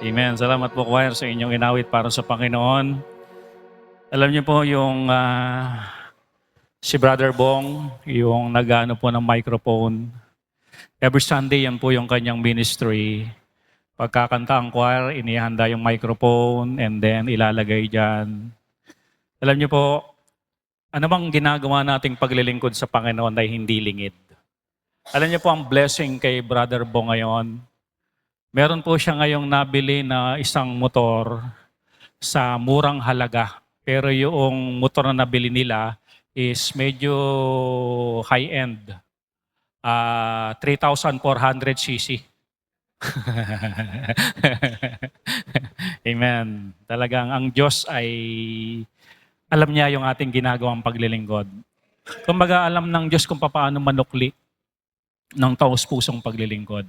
Amen. Salamat po, choir, sa inyong inawit para sa Panginoon. Alam niyo po yung si Brother Bong, yung nag-ano po ng microphone. Every Sunday, yan po yung kanyang ministry. Pagkakanta ang choir, inihanda yung microphone and then ilalagay dyan. Alam niyo po, ano bang ginagawa nating paglilingkod sa Panginoon ay hindi lingid? Alam niyo po ang blessing kay Brother Bong ngayon. Meron po siya ngayong nabili na isang motor sa murang halaga. Pero yung motor na nabili nila is medyo high-end. 3,400 cc. Amen. Talagang ang Diyos ay alam niya yung ating ginagawang paglilingkod. Kumbaga alam ng Diyos kung paano manukli ng taos-pusong paglilingkod.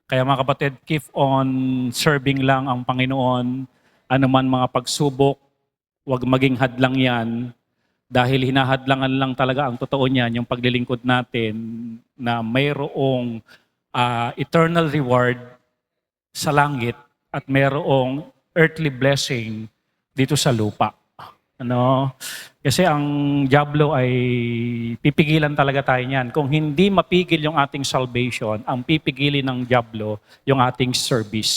Kaya mga kapatid, keep on serving lang ang Panginoon. Ano man mga pagsubok, huwag maging hadlang yan. Dahil hinahadlangan lang talaga ang totoo niyan, yung paglilingkod natin na mayroong eternal reward sa langit at mayroong earthly blessing dito sa lupa. Kasi ang dyablo ay pipigilan talaga tayo niyan. Kung hindi mapigil yung ating salvation, ang pipigilin ng dyablo yung ating service.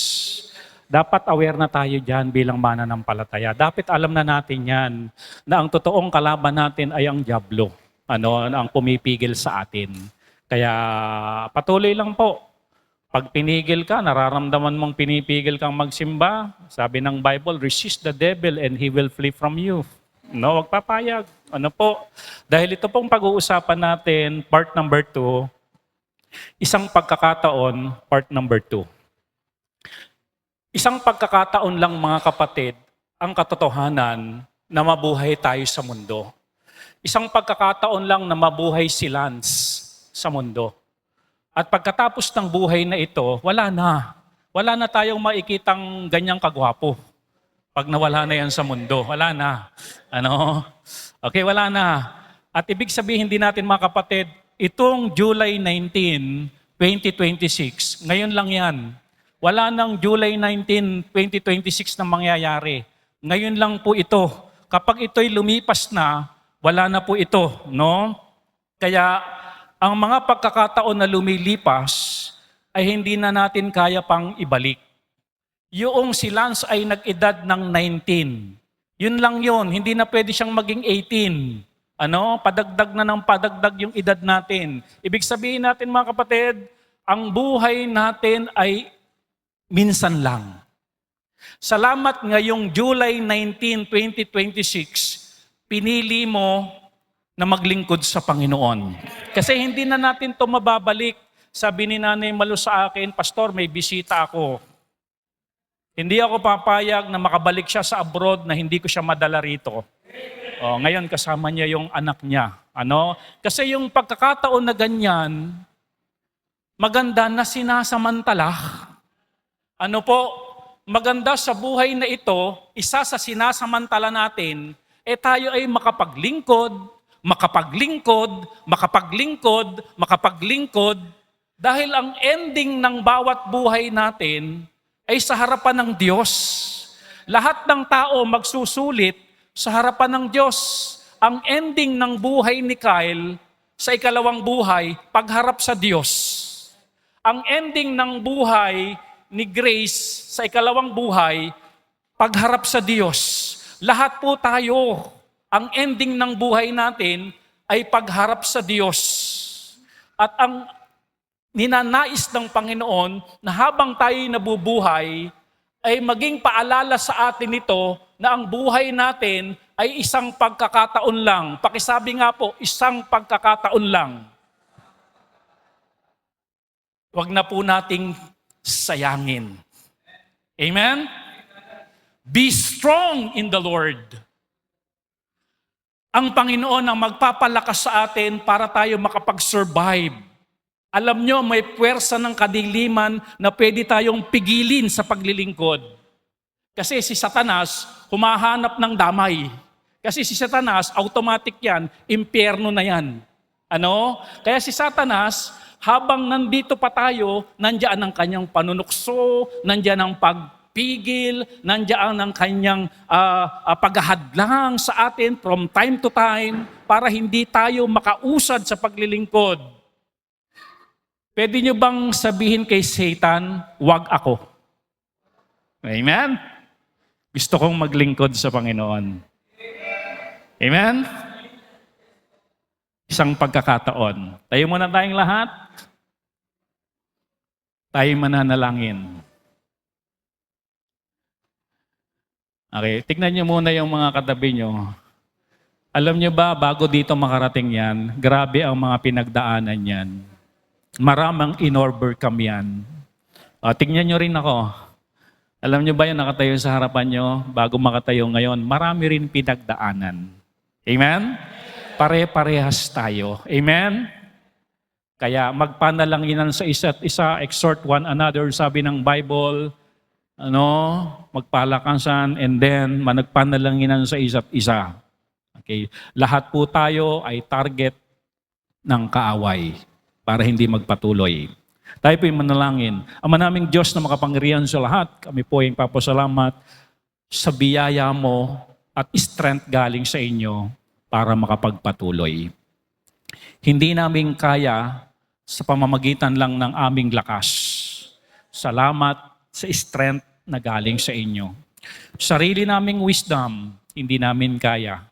Dapat aware na tayo dyan bilang mananampalataya. Dapat alam na natin yan na ang totoong kalaban natin ay ang dyablo. Ang pumipigil sa atin. Kaya patuloy lang po. Pag pinigil ka, nararamdaman mong pinipigil kang magsimba, sabi ng Bible, resist the devil and he will flee from you. Huwag papayag. Dahil ito pong pag-uusapan natin, part number 2, isang pagkakataon, part number 2. Isang pagkakataon lang mga kapatid, ang katotohanan na mabuhay tayo sa mundo. Isang pagkakataon lang na mabuhay si Lance sa mundo. At pagkatapos ng buhay na ito, wala na. Wala na tayong makikitang ganyang kagwapo. Pag nawala na yan sa mundo, wala na. Okay, wala na. At ibig sabihin din natin mga kapatid, itong July 19, 2026, ngayon lang yan. Wala nang July 19, 2026 na mangyayari. Ngayon lang po ito. Kapag ito'y lumipas na, wala na po ito. Kaya ang mga pagkakataon na lumilipas ay hindi na natin kaya pang ibalik. Yung si Lance ay nag-edad ng 19. Yun lang yun, hindi na pwede siyang maging 18. Padagdag na ng padagdag yung edad natin. Ibig sabihin natin mga kapatid, ang buhay natin ay minsan lang. Salamat ngayong July 19, 2026, pinili mo na maglingkod sa Panginoon. Kasi hindi na natin ito mababalik. Sabi ni Nanay Malu sa akin, Pastor, may bisita ako. Hindi ako papayag na makabalik siya sa abroad na hindi ko siya madala rito. Ngayon kasama niya yung anak niya. Kasi yung pagkakataon na ganyan, maganda na sinasamantala. Maganda sa buhay na ito, isa sa sinasamantala natin, tayo ay makapaglingkod, dahil ang ending ng bawat buhay natin ay sa harapan ng Diyos. Lahat ng tao magsusulit sa harapan ng Diyos. Ang ending ng buhay ni Kyle sa ikalawang buhay, pagharap sa Diyos. Ang ending ng buhay ni Grace sa ikalawang buhay, pagharap sa Diyos. Lahat po tayo, ang ending ng buhay natin ay pagharap sa Diyos. At ang ninanais ng Panginoon na habang tayo nabubuhay, ay maging paalala sa atin ito na ang buhay natin ay isang pagkakataon lang. Pakisabi nga po, isang pagkakataon lang. Huwag na po nating sayangin. Amen? Be strong in the Lord. Ang Panginoon ang magpapalakas sa atin para tayo makapag-survive. Alam nyo, may puwersa ng kadiliman na pwede tayong pigilin sa paglilingkod. Kasi si Satanas, humahanap ng damay. Kasi si Satanas, automatic yan, impyerno na yan. Ano? Kaya si Satanas, habang nandito pa tayo, nandiyan ang kanyang panunukso, nandiyan ang pagpigil, nandiyan ang kanyang paghahadlang sa atin from time to time para hindi tayo makausad sa paglilingkod. Pwede nyo bang sabihin kay Satan, wag ako? Amen? Gusto kong maglingkod sa Panginoon. Amen? Isang pagkakataon. Tayo muna tayong lahat. Tayo mananalangin. Okay, tignan nyo muna yung mga katabi nyo. Alam nyo ba, bago dito makarating yan, grabe ang mga pinagdaanan yan. Maramang in-overcome yan. Tignan nyo rin ako. Alam nyo ba yung nakatayo sa harapan nyo, bago makatayo ngayon, marami rin pinagdaanan. Amen? Pare-parehas tayo. Amen? Kaya magpanalanginan sa isa't isa, exhort one another, sabi ng Bible, magpalakasan, and then managpanalanginan sa isa't isa. Okay? Lahat po tayo ay target ng kaaway para hindi magpatuloy. Tayo po yung manalangin. Ama naming Diyos na makapangyarihan sa lahat, kami po yung papasalamat sa biyaya mo at strength galing sa inyo para makapagpatuloy. Hindi namin kaya sa pamamagitan lang ng aming lakas. Salamat sa strength na galing sa inyo. Sarili naming wisdom, hindi namin kaya,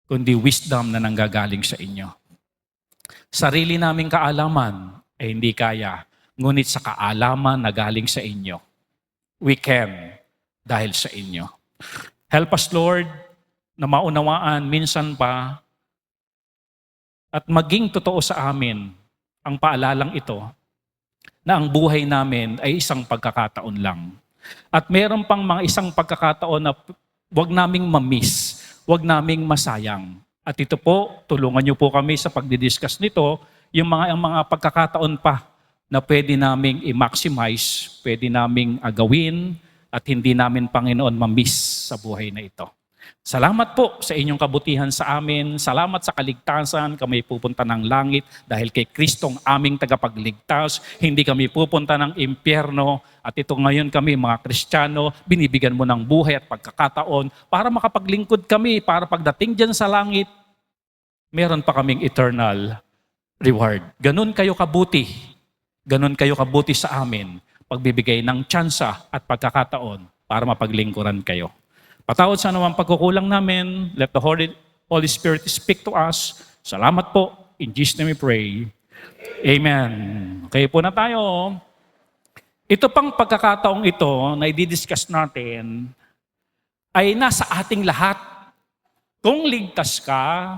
kundi wisdom na nanggagaling sa inyo. Sarili naming kaalaman ay hindi kaya, ngunit sa kaalaman na galing sa inyo, we can dahil sa inyo. Help us, Lord, na maunawaan minsan pa at maging totoo sa amin ang paalalang ito na ang buhay namin ay isang pagkakataon lang. At meron pang mga isang pagkakataon na wag naming mamiss, wag naming masayang. At ito po, tulungan niyo po kami sa pagdidiscuss nito, yung mga pagkakataon pa na pwede naming i-maximize, pwede naming agawin, at hindi namin, Panginoon, mamiss sa buhay na ito. Salamat po sa inyong kabutihan sa amin. Salamat sa kaligtasan. Kami pupunta ng langit dahil kay Kristong aming tagapagligtas. Hindi kami pupunta ng impyerno. At ito ngayon kami, mga Kristiyano, binibigyan mo ng buhay at pagkakataon para makapaglingkod kami, para pagdating dyan sa langit, meron pa kaming eternal reward. Ganun kayo kabuti. Ganun kayo kabuti sa amin. Pagbibigay ng tsansa at pagkakataon para mapaglingkuran kayo. Patawad sa anumang pagkukulang namin. Let the Holy Spirit speak to us. Salamat po. In Jesus' name we pray. Amen. Okay po na tayo. Ito pang pagkakataong ito na i-discuss natin ay nasa ating lahat. Kung ligtas ka,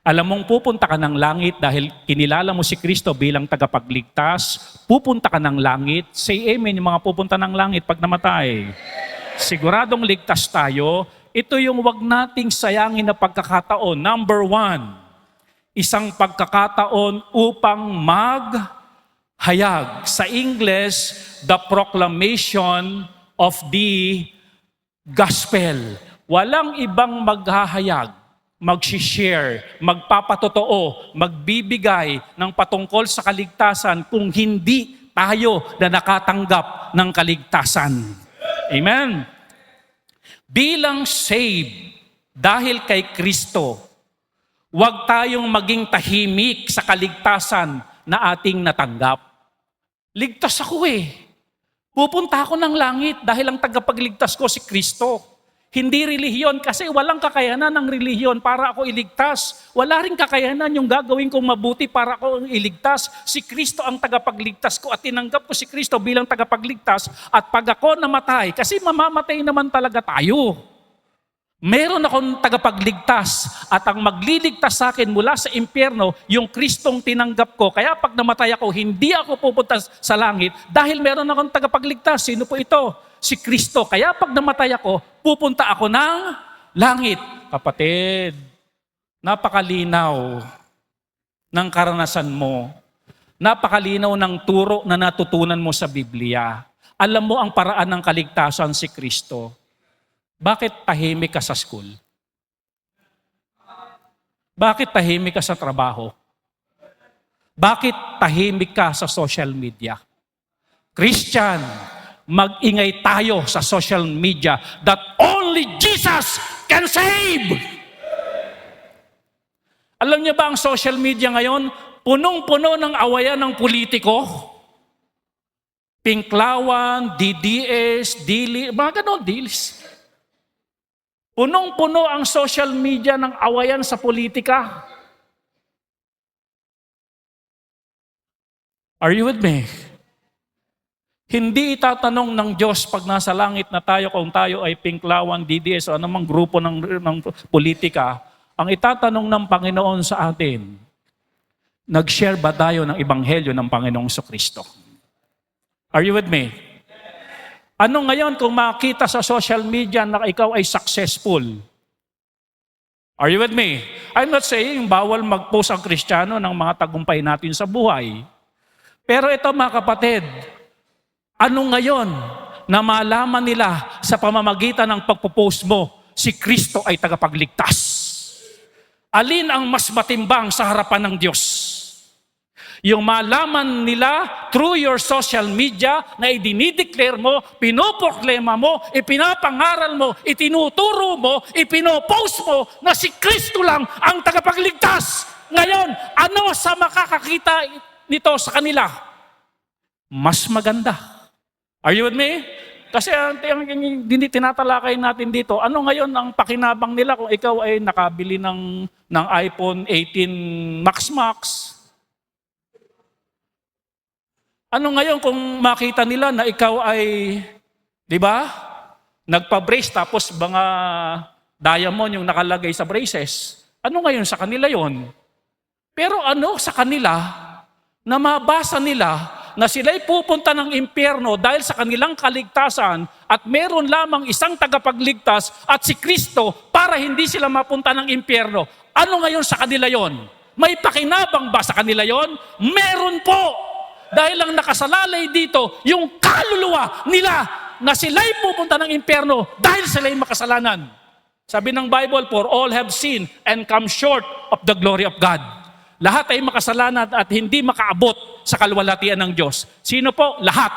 alam mong pupunta ka ng langit dahil kinilala mo si Kristo bilang tagapagligtas, pupunta ka ng langit. Say amen yung mga pupunta ng langit pag namatay. Siguradong ligtas tayo. Ito yung wag nating sayangin na pagkakataon. Number 1, isang pagkakataon upang maghayag. Sa English, the proclamation of the gospel. Walang ibang maghahayag, magsishare, magpapatotoo, magbibigay ng patungkol sa kaligtasan kung hindi tayo na nakatanggap ng kaligtasan. Amen? Bilang saved dahil kay Kristo, huwag tayong maging tahimik sa kaligtasan na ating natanggap. Ligtas ako Pupunta ako ng langit dahil ang tagapagligtas ko si Kristo. Hindi relihiyon kasi walang kakayanan ng relihiyon para ako iligtas. Wala rin kakayanan yung gagawin kong mabuti para ako iligtas. Si Kristo ang tagapagligtas ko at tinanggap ko si Kristo bilang tagapagligtas. At pag ako namatay, kasi mamamatay naman talaga tayo. Meron akong tagapagligtas at ang magliligtas sa akin mula sa impyerno, yung Kristong tinanggap ko. Kaya pag namatay ako, hindi ako pupunta sa langit dahil meron akong tagapagligtas. Sino po ito? Si Kristo. Kaya pag namatay ako, pupunta ako ng langit. Kapatid, napakalinaw ng karanasan mo. Napakalinaw ng turo na natutunan mo sa Biblia. Alam mo ang paraan ng kaligtasan si Kristo. Bakit tahimik ka sa school? Bakit tahimik ka sa trabaho? Bakit tahimik ka sa social media? Christian, mag-ingay tayo sa social media that only Jesus can save. Alam niyo ba ang social media ngayon, punong-puno ng awayan ng politiko? Pinklawan, DDS, Dili, mga ganon, Dilis. Punong-puno ang social media ng awayan sa politika. Are you with me? Hindi itatanong ng Diyos pag nasa langit na tayo kung tayo ay Pinklawan, DDS o anumang grupo ng politika. Ang itatanong ng Panginoon sa atin, nag-share ba tayo ng Ebanghelyo ng Panginoong Kristo? Are you with me? Ano ngayon kung makita sa social media na ikaw ay successful? Are you with me? I'm not saying bawal mag-post ang Kristiyano ng mga tagumpay natin sa buhay. Pero ito mga kapatid, ano ngayon na malaman nila sa pamamagitan ng pagpo-post mo, si Kristo ay tagapagligtas? Alin ang mas matimbang sa harapan ng Diyos? Yung malaman nila through your social media na idinideclare mo, pinoproklema mo, ipinapangaral mo, itinuturo mo, ipinopost mo na si Kristo lang ang tagapagligtas. Ngayon, ano sa makakakita nito sa kanila? Mas maganda. Are you with me? Kasi ang tinatalakay natin dito, ano ngayon ang pakinabang nila kung ikaw ay nakabili ng iPhone 18 Max Max? Ano ngayon kung makita nila na ikaw ay, di ba, nagpa-brace tapos mga diamond yung nakalagay sa braces? Ano ngayon sa kanila yon? Pero ano sa kanila na mabasa nila na sila'y pupunta ng impyerno dahil sa kanilang kaligtasan at meron lamang isang tagapagligtas at si Kristo para hindi sila mapunta ng impyerno. Ano ngayon sa kanila yon? May pakinabang ba sa kanila yon? Meron po! Dahil lang nakasalalay dito yung kaluluwa nila na sila'y pupunta ng impyerno dahil sila'y makasalanan. Sabi ng Bible, for all have sinned and come short of the glory of God. Lahat ay makasalanan at hindi makaabot sa kalwalhatian ng Diyos. Sino po? Lahat.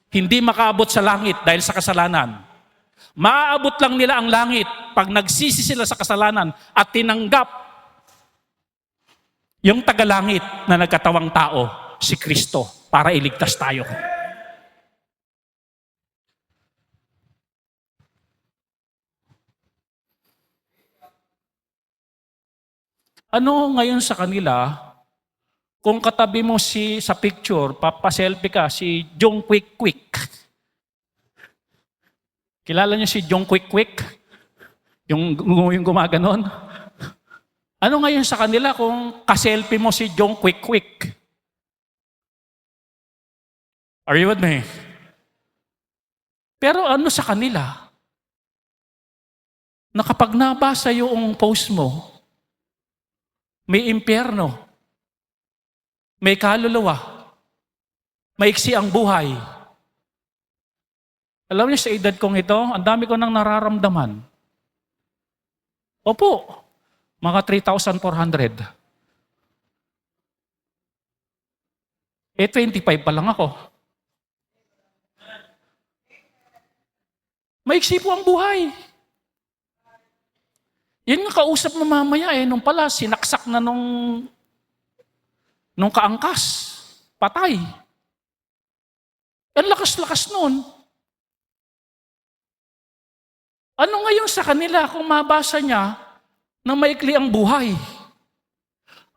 Hindi makaabot sa langit dahil sa kasalanan. Maaabot lang nila ang langit pag nagsisi sila sa kasalanan at tinanggap yung tagalangit na nagkatawang tao, si Kristo, para iligtas tayo. Ano ngayon sa kanila, kung katabi mo sa picture, papaselfie ka, si Jong Quick Quick. Kilala niyo si Jong Quick Quick? Yung gumaganon? Ano ngayon sa kanila kung kaselfie mo si Jong Quick Quick? Are you with me? Pero ano sa kanila? Na kapag nabasa yung post mo, may impyerno, may kaluluwa, maiksi ang buhay. Alam niyo sa edad kong ito, ang dami ko nang nararamdaman. Opo, mga 3,400. 25 pa lang ako. Maiksi po ang buhay. Yan nga kausap mo mamaya nung pala sinaksak na nung kaangkas, patay. Ang lakas-lakas nun. Ano ngayon sa kanila kung mabasa niya na maikli ang buhay?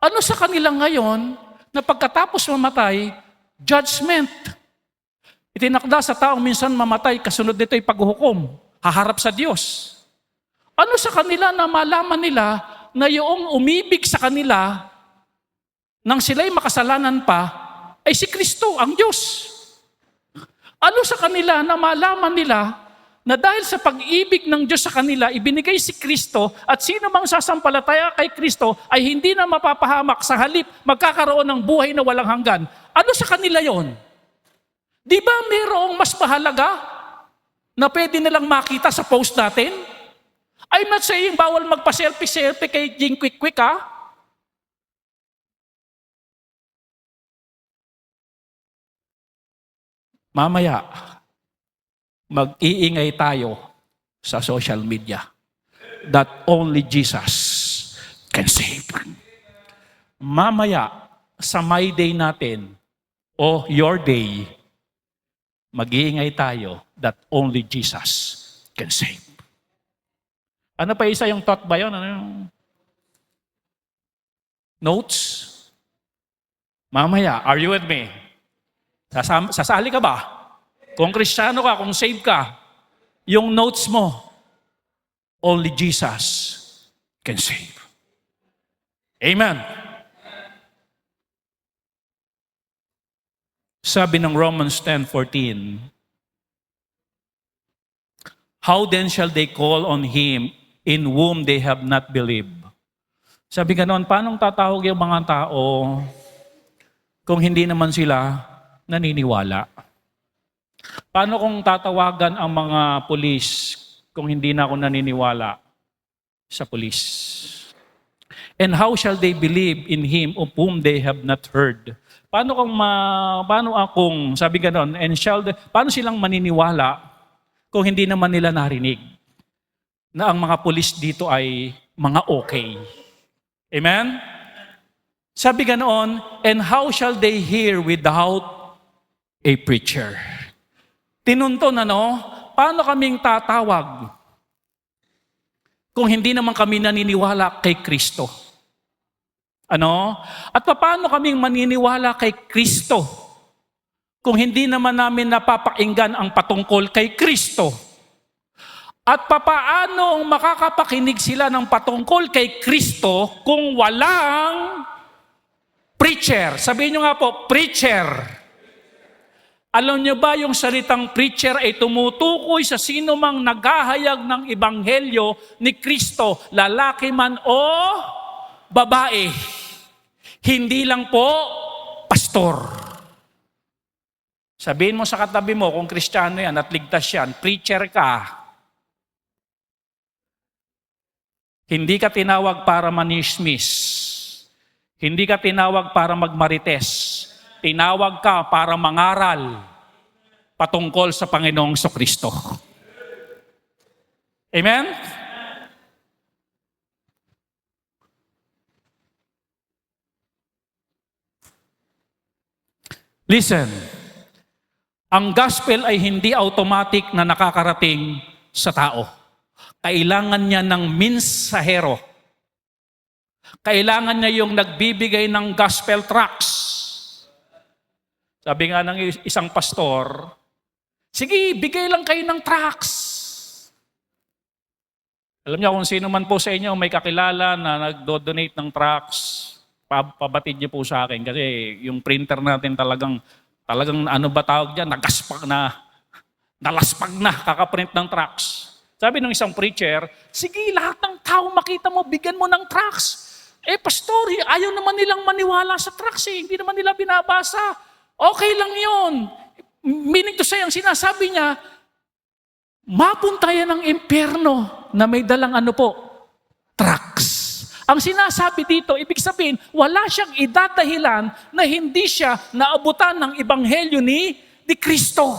Ano sa kanila ngayon na pagkatapos mamatay, judgment? Itinakda sa taong minsan mamatay, kasunod nito ay paghuhukom, haharap sa Diyos. Ano sa kanila na malaman nila na yung umibig sa kanila nang sila'y makasalanan pa ay si Kristo, ang Diyos? Ano sa kanila na malaman nila na dahil sa pag-ibig ng Diyos sa kanila, ibinigay si Kristo at sino mang sasampalataya kay Kristo ay hindi na mapapahamak, sa halip magkakaroon ng buhay na walang hanggan? Ano sa kanila yon? Di ba mayroong mas mahalaga na pwede nilang makita sa post natin? I'm not saying bawal magpa-selfie-selfie kay Jing Quick-Quick, ha? Mamaya, mag-iingay tayo sa social media that only Jesus can save. Mamaya, sa my day natin, o your day, mag-iingay tayo that only Jesus can save. Ano pa isa yung thought ba yun? Ano yung notes? Mamaya, are you with me? Sasali ka ba? Kung Kristiyano ka, kung saved ka, yung notes mo, only Jesus can save. Amen. Sabi ng Romans 10:14, how then shall they call on Him in whom they have not believed? Sabi ganoon, paano tatawag yung mga tao kung hindi naman sila naniniwala? Paano kung tatawagan ang mga pulis kung hindi na ako naniniwala sa pulis? And how shall they believe in Him of whom they have not heard? Paano akong, sabi ganoon, paano silang maniniwala kung hindi naman nila narinig na ang mga pulis dito ay mga okay? Amen? Sabi ganoon, and how shall they hear without a preacher? Tinunto na, paano kaming tatawag kung hindi naman kami naniniwala kay Kristo? At paano kaming maniniwala kay Kristo kung hindi naman namin napapakinggan ang patungkol kay Kristo? At papaano makakapakinig sila ng patungkol kay Kristo kung walang preacher? Sabihin nyo nga po, preacher. Alam nyo ba yung salitang preacher ay tumutukoy sa sino mang naghahayag ng ebanghelyo ni Kristo, lalaki man o babae. Hindi lang po pastor. Sabihin mo sa katabi mo, kung Kristiyano yan at ligtas yan, preacher ka. Hindi ka tinawag para manismis. Hindi ka tinawag para magmarites. Tinawag ka para mangaral patungkol sa Panginoong Kristo. Amen? Listen, ang gospel ay hindi automatic na nakakarating sa tao. Kailangan niya ng minsahero. Kailangan niya yung nagbibigay ng gospel tracts. Sabi nga ng isang pastor, sige, bigay lang kayo ng tracts. Alam niyo kung sino man po sa inyo may kakilala na nagdo-donate ng tracts, pabatid niyo po sa akin kasi yung printer natin talagang ano ba tawag diyan, nalaspag na kakaprint ng tracts. Sabi ng isang preacher, sige, lahat ng tao makita mo, bigyan mo ng tracts. Pastor, ayaw naman nilang maniwala sa tracts hindi naman nila binabasa. Okay lang yun. Meaning to say, ang sinasabi niya, mapunta yan ng impyerno na may dalang tracts. Ang sinasabi dito, ibig sabihin, wala siyang idadahilan na hindi siya naabutan ng ebanghelyo ni Kristo.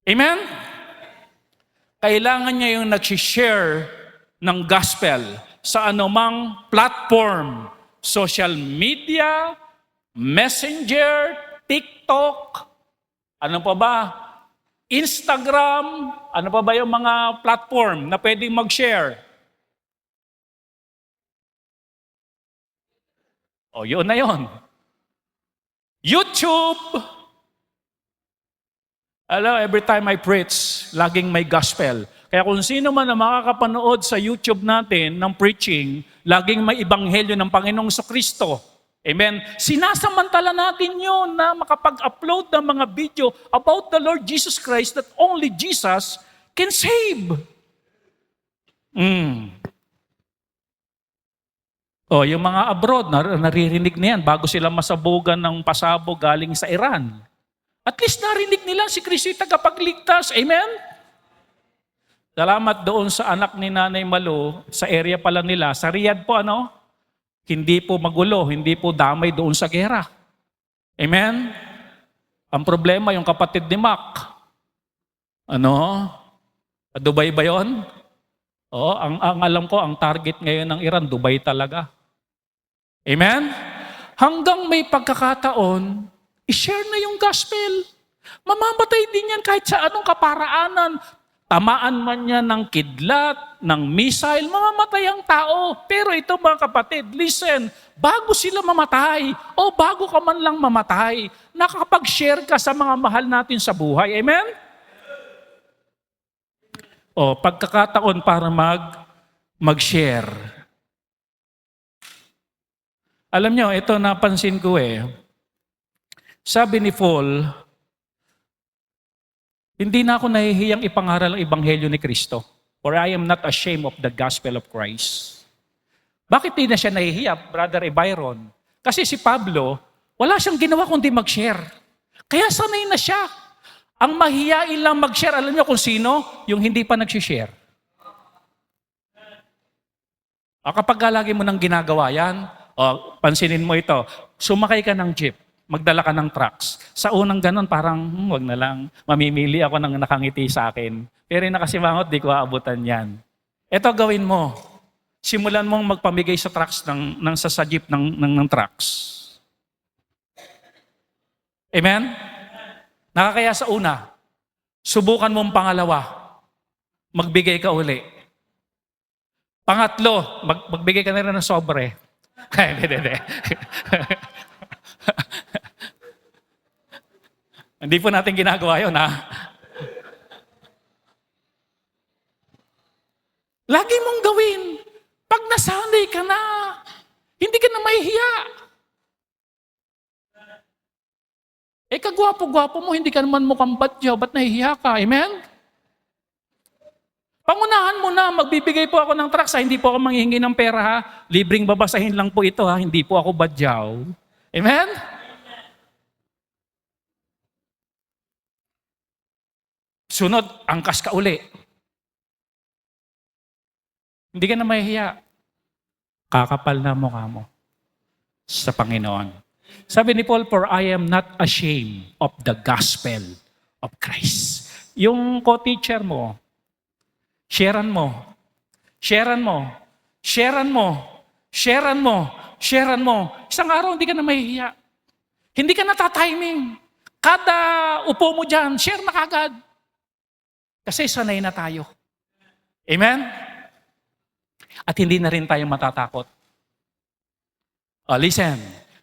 Amen? Kailangan niya yung nag-share ng gospel sa anumang platform, social media, Messenger, TikTok, ano pa ba? Instagram, ano pa ba yung mga platform na pwedeng mag-share? Yun na yun. YouTube. Every time I preach, laging may gospel. Kaya kung sino man na makakapanood sa YouTube natin ng preaching, laging may ebanghelyo ng Panginoong Kristo. Amen? Sinasamantala natin yun na makapag-upload ng mga video about the Lord Jesus Christ that only Jesus can save. Yung mga abroad, naririnig na yan bago sila masabugan ng pasabog galing sa Iran. At least narinig nila si Kristo yung tagapagligtas. Amen? Salamat doon sa anak ni Nanay Malu, sa area pala nila, sa Riyadh po hindi po magulo, hindi po damay doon sa gera. Amen? Ang problema, yung kapatid ni Mac. Dubai ba yun? Oo, ang alam ko, ang target ngayon ng Iran, Dubai talaga. Amen? Hanggang may pagkakataon, i-share na yung gospel. Mamamatay din yan kahit sa anong kaparaanan. Tamaan man yan ng kidlat, ng missile, mamamatay ang tao. Pero ito mga kapatid, listen, bago sila mamatay, o bago ka man lang mamatay, nakakapag-share ka sa mga mahal natin sa buhay. Amen? O, pagkakataon para mag-share. Alam nyo, ito napansin ko Sabi ni Paul, hindi na ako nahihiyang ipangaral ang ebanghelyo ni Kristo, for I am not ashamed of the gospel of Christ. Bakit di na siya nahihiya, Brother Byron? Kasi si Pablo, wala siyang ginawa kundi mag-share. Kaya sanay na siya. Ang mahiyain lang mag-share, alam niyo kung sino? Yung hindi pa nag-share. Kapag lagi mo nang ginagawa yan, pansinin mo ito, sumakay ka ng jeep, magdala ka ng trucks. Sa unang ganun, parang, wag na lang, mamimili ako ng nakangiti sa akin. Pero yung nakasimangot, di ko aabutan yan. Ito gawin mo. Simulan mong magpamigay sa trucks sa jeep ng trucks. Amen? Nakakaya sa una. Subukan mong pangalawa. Magbigay ka uli. Pangatlo, magbigay ka na rin ng sobre. Hindi. Hindi po natin ginagawa yun, Lagi mong gawin. Pag nasanay ka na, hindi ka na mahihiya. Kagwapo-gwapo mo, hindi ka naman mukhang badyaw, ba't nahihiya ka? Amen? Pangunahan mo na, magbibigay po ako ng trucks, hindi po ako manghihingi ng pera, Libreng babasahin lang po ito, hindi po ako badyaw. Amen? Sunod, angkas ka uli. Hindi ka na mahihiya. Kakapal na mukha mo sa Panginoon. Sabi ni Paul, for I am not ashamed of the gospel of Christ. Yung co-teacher mo, sharean mo. Isang araw, hindi ka na mahihiya. Hindi ka natatiming. Kada upo mo dyan, share na kagad. Kasi sanay na tayo. Amen? At hindi na rin tayo matatakot. Listen.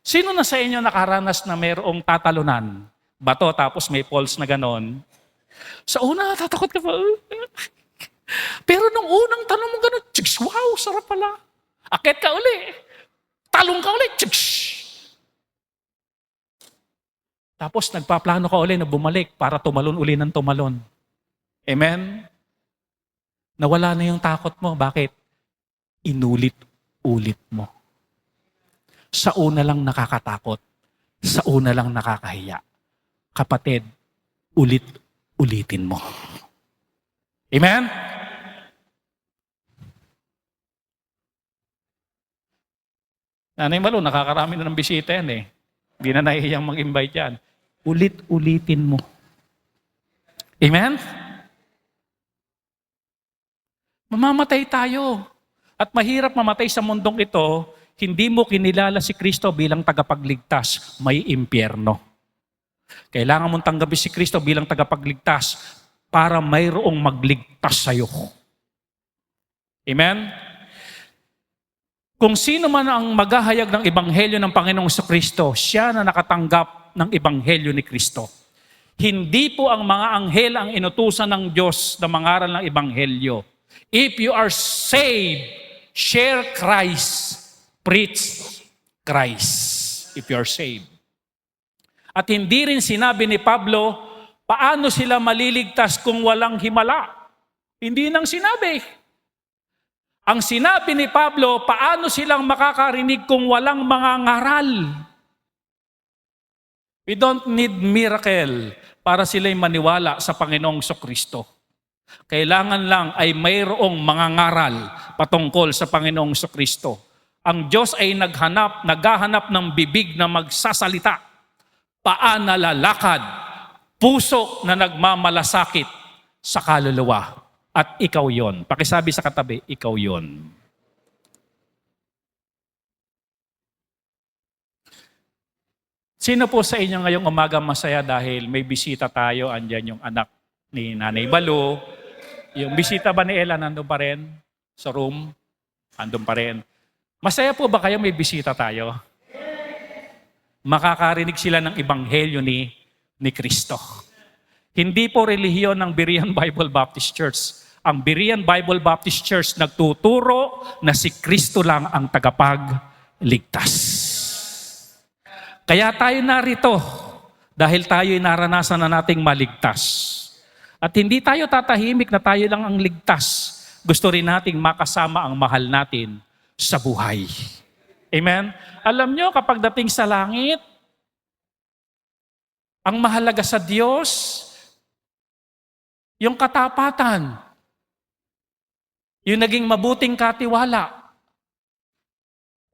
Sino na sa inyo nakaranas na mayroong tatalunan? Bato tapos may pulse na ganon. Sa una, tatakot ka pa. Pero nung unang tanong mo ganon, wow, sarap pala. Akit ka uli. Talong ka uli. Tapos nagpaplano ka uli na bumalik para tumalon uli ng tumalon. Amen? Nawala na yung takot mo. Bakit? Inulit-ulit mo. Sa una lang nakakatakot. Sa una lang nakakahiya. Kapatid, ulit-ulitin mo. Amen? Nanay Malu, nakakarami na ng bisita yan Hindi na nahihiyang mag-invite yan. Ulit-ulitin mo. Amen? Mamamatay tayo. At mahirap mamatay sa mundong ito, hindi mo kinilala si Kristo bilang tagapagligtas, may impyerno. Kailangan mong tanggapin si Kristo bilang tagapagligtas para mayroong magligtas sa iyo. Amen? Kung sino man ang maghahayag ng ebanghelyo ng Panginoong Kristo, siya na nakatanggap ng ebanghelyo ni Kristo. Hindi po ang mga anghel ang inutusan ng Diyos na mangaral ng ebanghelyo. If you are saved, share Christ, preach Christ. If you are saved. At hindi rin sinabi ni Pablo, paano sila maliligtas kung walang himala? Hindi nang sinabi. Ang sinabi ni Pablo, paano silang makakarinig kung walang mga ngaral? We don't need miracle para sila'y maniwala sa Panginoong Kristo. Kailangan lang ay mayroong mga ngaral patungkol sa Panginoong Kristo. Ang Diyos ay naghahanap ng bibig na magsasalita, paa na lalakad, puso na nagmamalasakit sa kaluluwa. At ikaw yon. Pakisabi sa katabi, ikaw yon. Sino po sa inyo ngayong umaga masaya dahil may bisita tayo? Andyan yung anak ni Nanay Balo. Yung bisita ba ni Ella nandun pa rin sa room? Andun pa rin. Masaya po ba kayo may bisita tayo? Makakarinig sila ng ebanghelyo ni Kristo. Hindi po relihiyon ng Berean Bible Baptist Church. Ang Berean Bible Baptist Church nagtuturo na si Kristo lang ang tagapagligtas. Kaya tayo narito dahil tayo'y naranasan na nating maligtas. At hindi tayo tatahimik na tayo lang ang ligtas. Gusto rin nating makasama ang mahal natin sa buhay. Amen? Alam nyo, kapag dating sa langit, ang mahalaga sa Diyos, yung katapatan, yung naging mabuting katiwala.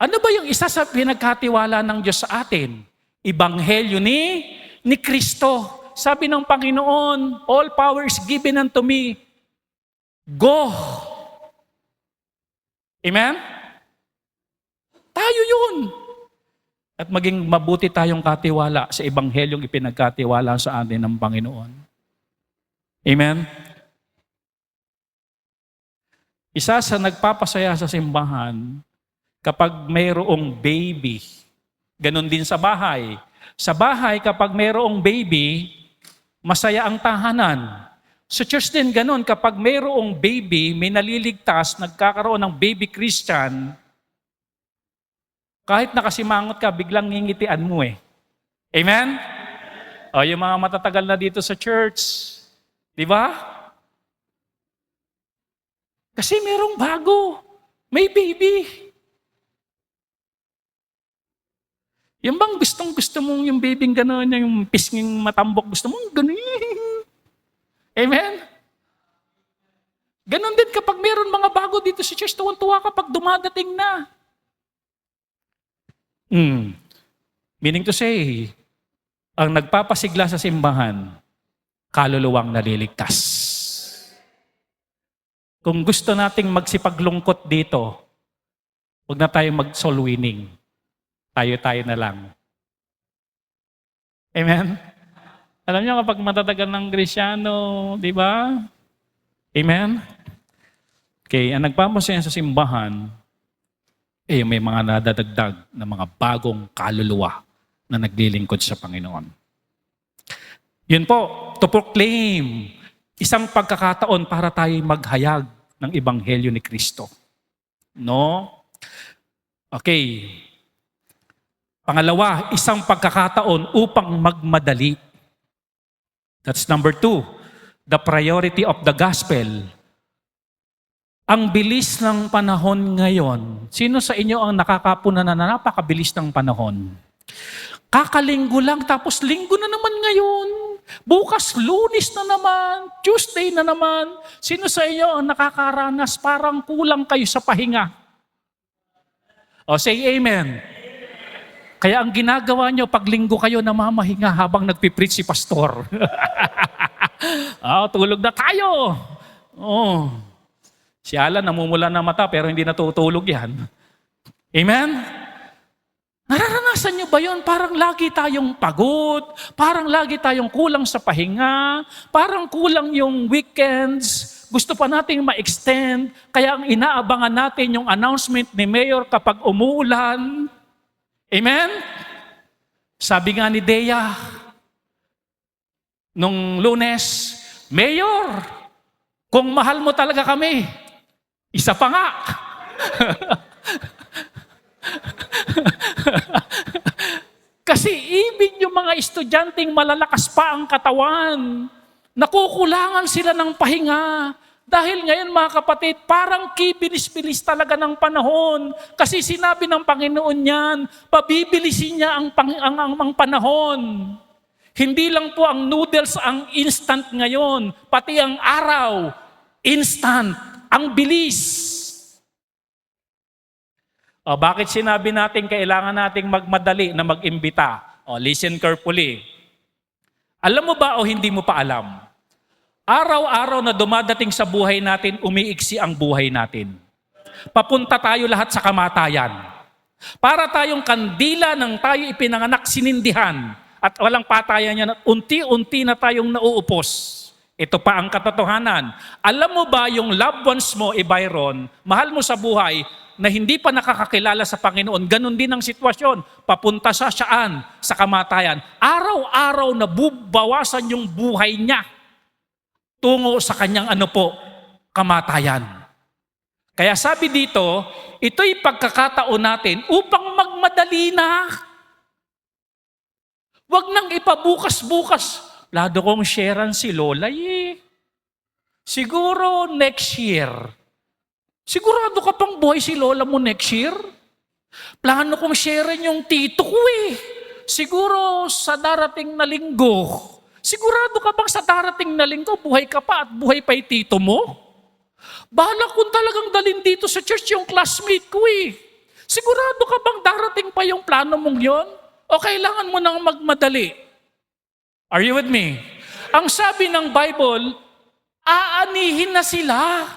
Ano ba yung isa sa pinagkatiwala ng Diyos sa atin? Ebanghelyo ni Kristo. Sabi ng Panginoon, all power is given unto me. Go! Amen? Tayo yun. At maging mabuti tayong katiwala sa ebanghelyong ipinagkatiwala sa atin ng Panginoon. Amen? Isa sa nagpapasaya sa simbahan, kapag mayroong baby, ganun din sa bahay. Sa bahay, kapag mayroong baby, masaya ang tahanan. Sa church din ganun, kapag mayroong baby, may naliligtas, nagkakaroon ng baby Christian, kahit nakasimangot ka, biglang ngingitian mo eh. Amen? O, yung mga matatagal na dito sa church, di ba? Kasi mayroong bago. May baby. Yung bang gustong-gusto mong yung babyng gano'n, yung pisnging matambok, gusto mong gano'n. Amen? Ganon din kapag meron mga bago dito sa church, tuwan-tuwa kapag dumadating na. Meaning to say, ang nagpapasigla sa simbahan, kaluluwang naliligtas. Kung gusto nating magsipaglungkot dito, huwag na tayong mag-soul winning. Tayo-tayo na lang. Amen? Alam niyo kapag matatagal ng Krisyano, di ba? Amen? Okay, ang nagpapasaya sa simbahan, may mga nadadagdag na mga bagong kaluluwa na naglilingkod sa Panginoon. Yun po, to proclaim, isang pagkakataon para tayo maghayag ng Ebanghelyo ni Kristo. No? Okay. Pangalawa, isang pagkakataon upang magmadali. That's number 2, the priority of the gospel. Ang bilis ng panahon ngayon. Sino sa inyo ang nakakapunan na napakabilis ng panahon? Kakalinggo lang, tapos linggo na naman ngayon. Bukas, Lunes na naman. Tuesday na naman. Sino sa inyo ang nakakaranas parang kulang kayo sa pahinga? O, say amen. Kaya ang ginagawa nyo, pag linggo kayo namamahinga habang nagpipreach si pastor. Tulog na tayo. Si Alan namumula na mata pero hindi natutulog yan. Amen? Nararanasan nyo ba yun? Parang lagi tayong pagod, parang lagi tayong kulang sa pahinga, parang kulang yung weekends, gusto pa nating ma-extend, kaya ang inaabangan natin yung announcement ni Mayor kapag umuulan. Amen? Sabi nga ni Dea, nung Lunes, Mayor, kung mahal mo talaga kami, isa pa nga. Kasi even yung mga estudyanteng malalakas pa ang katawan, nakukulangan sila ng pahinga. Dahil ngayon mga kapatid, parang kibilis-bilis talaga ng panahon. Kasi sinabi ng Panginoon yan, pabibilisin niya ang panahon. Hindi lang po ang noodles ang instant ngayon, pati ang araw, Instant. Ang bilis. O, bakit sinabi natin kailangan nating magmadali na mag-imbita? O, listen carefully. Alam mo ba o hindi mo pa alam? Araw-araw na dumadating sa buhay natin, umiiksi ang buhay natin. Papunta tayo lahat sa kamatayan. Para tayong kandila ng tayo ipinanganak sinindihan at walang patayan yan, unti-unti na tayong nauupos. Ito pa ang katotohanan. Alam mo ba yung loved ones mo, Byron, mahal mo sa buhay, na hindi pa nakakakilala sa Panginoon, ganun din ang sitwasyon. Papunta sa saan? Sa kamatayan. Araw-araw na bubawasan yung buhay niya tungo sa kanyang kamatayan. Kaya sabi dito, ito'y pagkakataon natin upang magmadali na. Huwag nang ipabukas-bukas. Lado kong sharean si Lola Siguro next year. Sigurado ka pang buhay si Lola mo next year? Plano kong sharean yung tito ko Siguro sa darating na linggo. Sigurado ka bang sa darating na linggo, buhay ka pa at buhay pa yung tito mo? Bahala kung talagang dalhin dito sa church yung classmate ko Sigurado ka bang darating pa yung plano mong yon? O kailangan mo nang magmadali? Are you with me? Ang sabi ng Bible, aanihin na sila.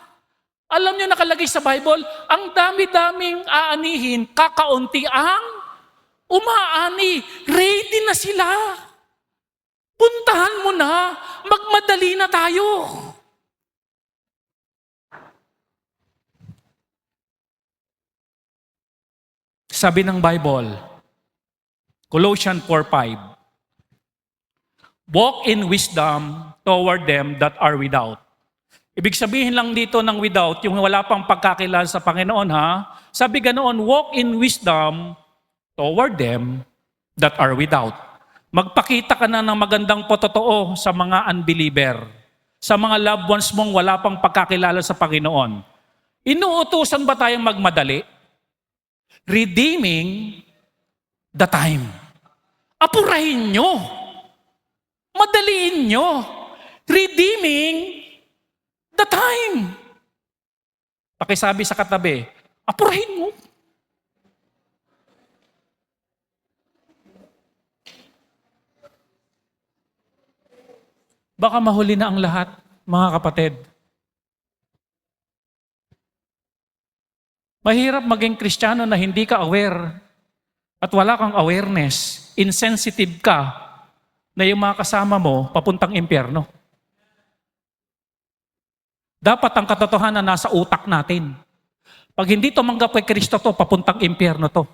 Alam niyo nakalagay sa Bible, ang dami-daming aanihin, kakaunti ang umaani. Ready na sila. Puntahan mo na, magmadali na tayo. Sabi ng Bible, Colossians 4:5, walk in wisdom toward them that are without. Ibig sabihin lang dito ng without, yung wala pang pagkakilala sa Panginoon Sabi ganoon, walk in wisdom toward them that are without. Magpakita ka na ng magandang pototoo sa mga unbeliever, sa mga loved ones mong wala pang pagkakilala sa Panginoon. Inuutusan ba tayong magmadali? Redeeming the time. Apurahin nyo. Madaliin nyo. Redeeming the time. Pakisabi sa katabi, apurahin mo. Baka mahuli na ang lahat, mga kapatid. Mahirap maging Kristiyano na hindi ka aware at wala kang awareness, insensitive ka na yung mga kasama mo papuntang impyerno. Dapat ang katotohanan nasa utak natin. Pag hindi tumanggap kay Kristo to, papuntang impyerno to.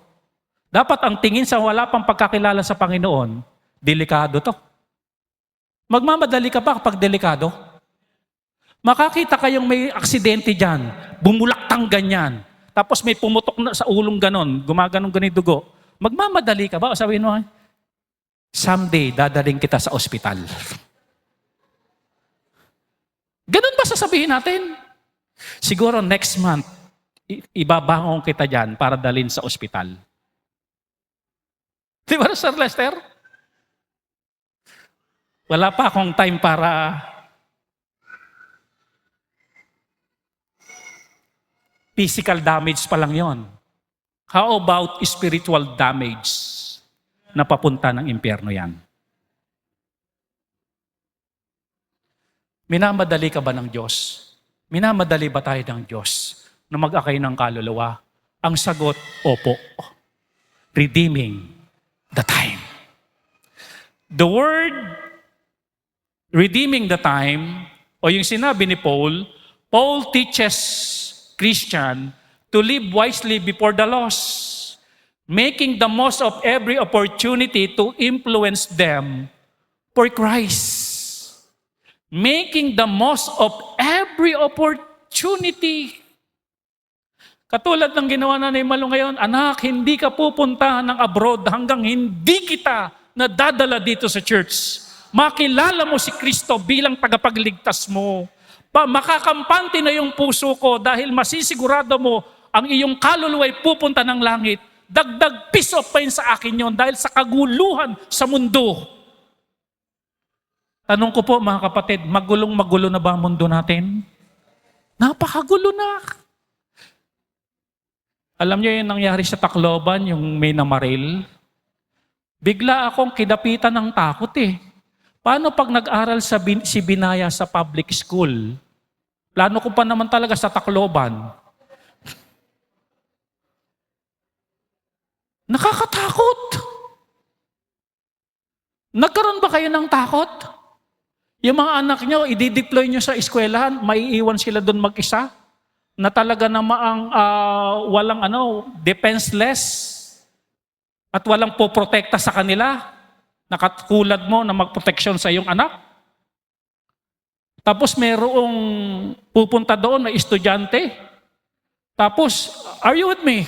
Dapat ang tingin sa wala pang pagkakilala sa Panginoon, delikado to. Magmamadali ka ba kapag delikado? Makakita kayong may aksidente dyan, bumulaktang ganyan, tapos may pumutok na sa ulong ganon, gumaganong ganito dugo. Magmamadali ka ba? O sabihin mo, someday dadaling kita sa ospital. Ganon ba sasabihin natin? Siguro next month, ibabangon kita dyan para dalhin sa ospital. Di ba, Sir Lester? Wala pa akong time para physical damage pa lang yon. How about spiritual damage na papunta ng impyerno yan? Minamadali ka ba ng Diyos? Minamadali ba tayo ng Diyos na mag-akay ng kaluluwa? Ang sagot, opo. Redeeming the time. The word redeeming the time, o yung sinabi ni Paul, Paul teaches Christian to live wisely before the lost, making the most of every opportunity to influence them for Christ. Making the most of every opportunity. Katulad ng ginawa na ni Malu ngayon, anak, hindi ka pupunta ng abroad hanggang hindi kita nadadala dito sa church. Makilala mo si Kristo bilang tagapagligtas mo. Makakampante na yung puso ko dahil masisigurado mo ang iyong kaluluwa ay pupunta ng langit. Dagdag peace of mind sa akin yon dahil sa kaguluhan sa mundo. Tanong ko po mga kapatid, magulong-magulo na ba ang mundo natin? Napakagulo na. Alam niyo yung nangyari sa Tacloban, yung may namaril? Bigla akong kinapitan ng takot eh. Paano pag nag-aral si Binaya sa public school? Plano ko pa naman talaga sa Tacloban. Nakakatakot. Nagkaroon ba kayo ng takot? Yung mga anak nyo, i-deploy nyo sa eskwelahan, maiiwan sila doon mag-isa? Na talaga namang walang defenseless at walang poprotekta sa kanila? Nakatulad mo na magproteksyon sa iyong anak? Tapos merong pupunta doon na estudyante. Tapos, are you with me?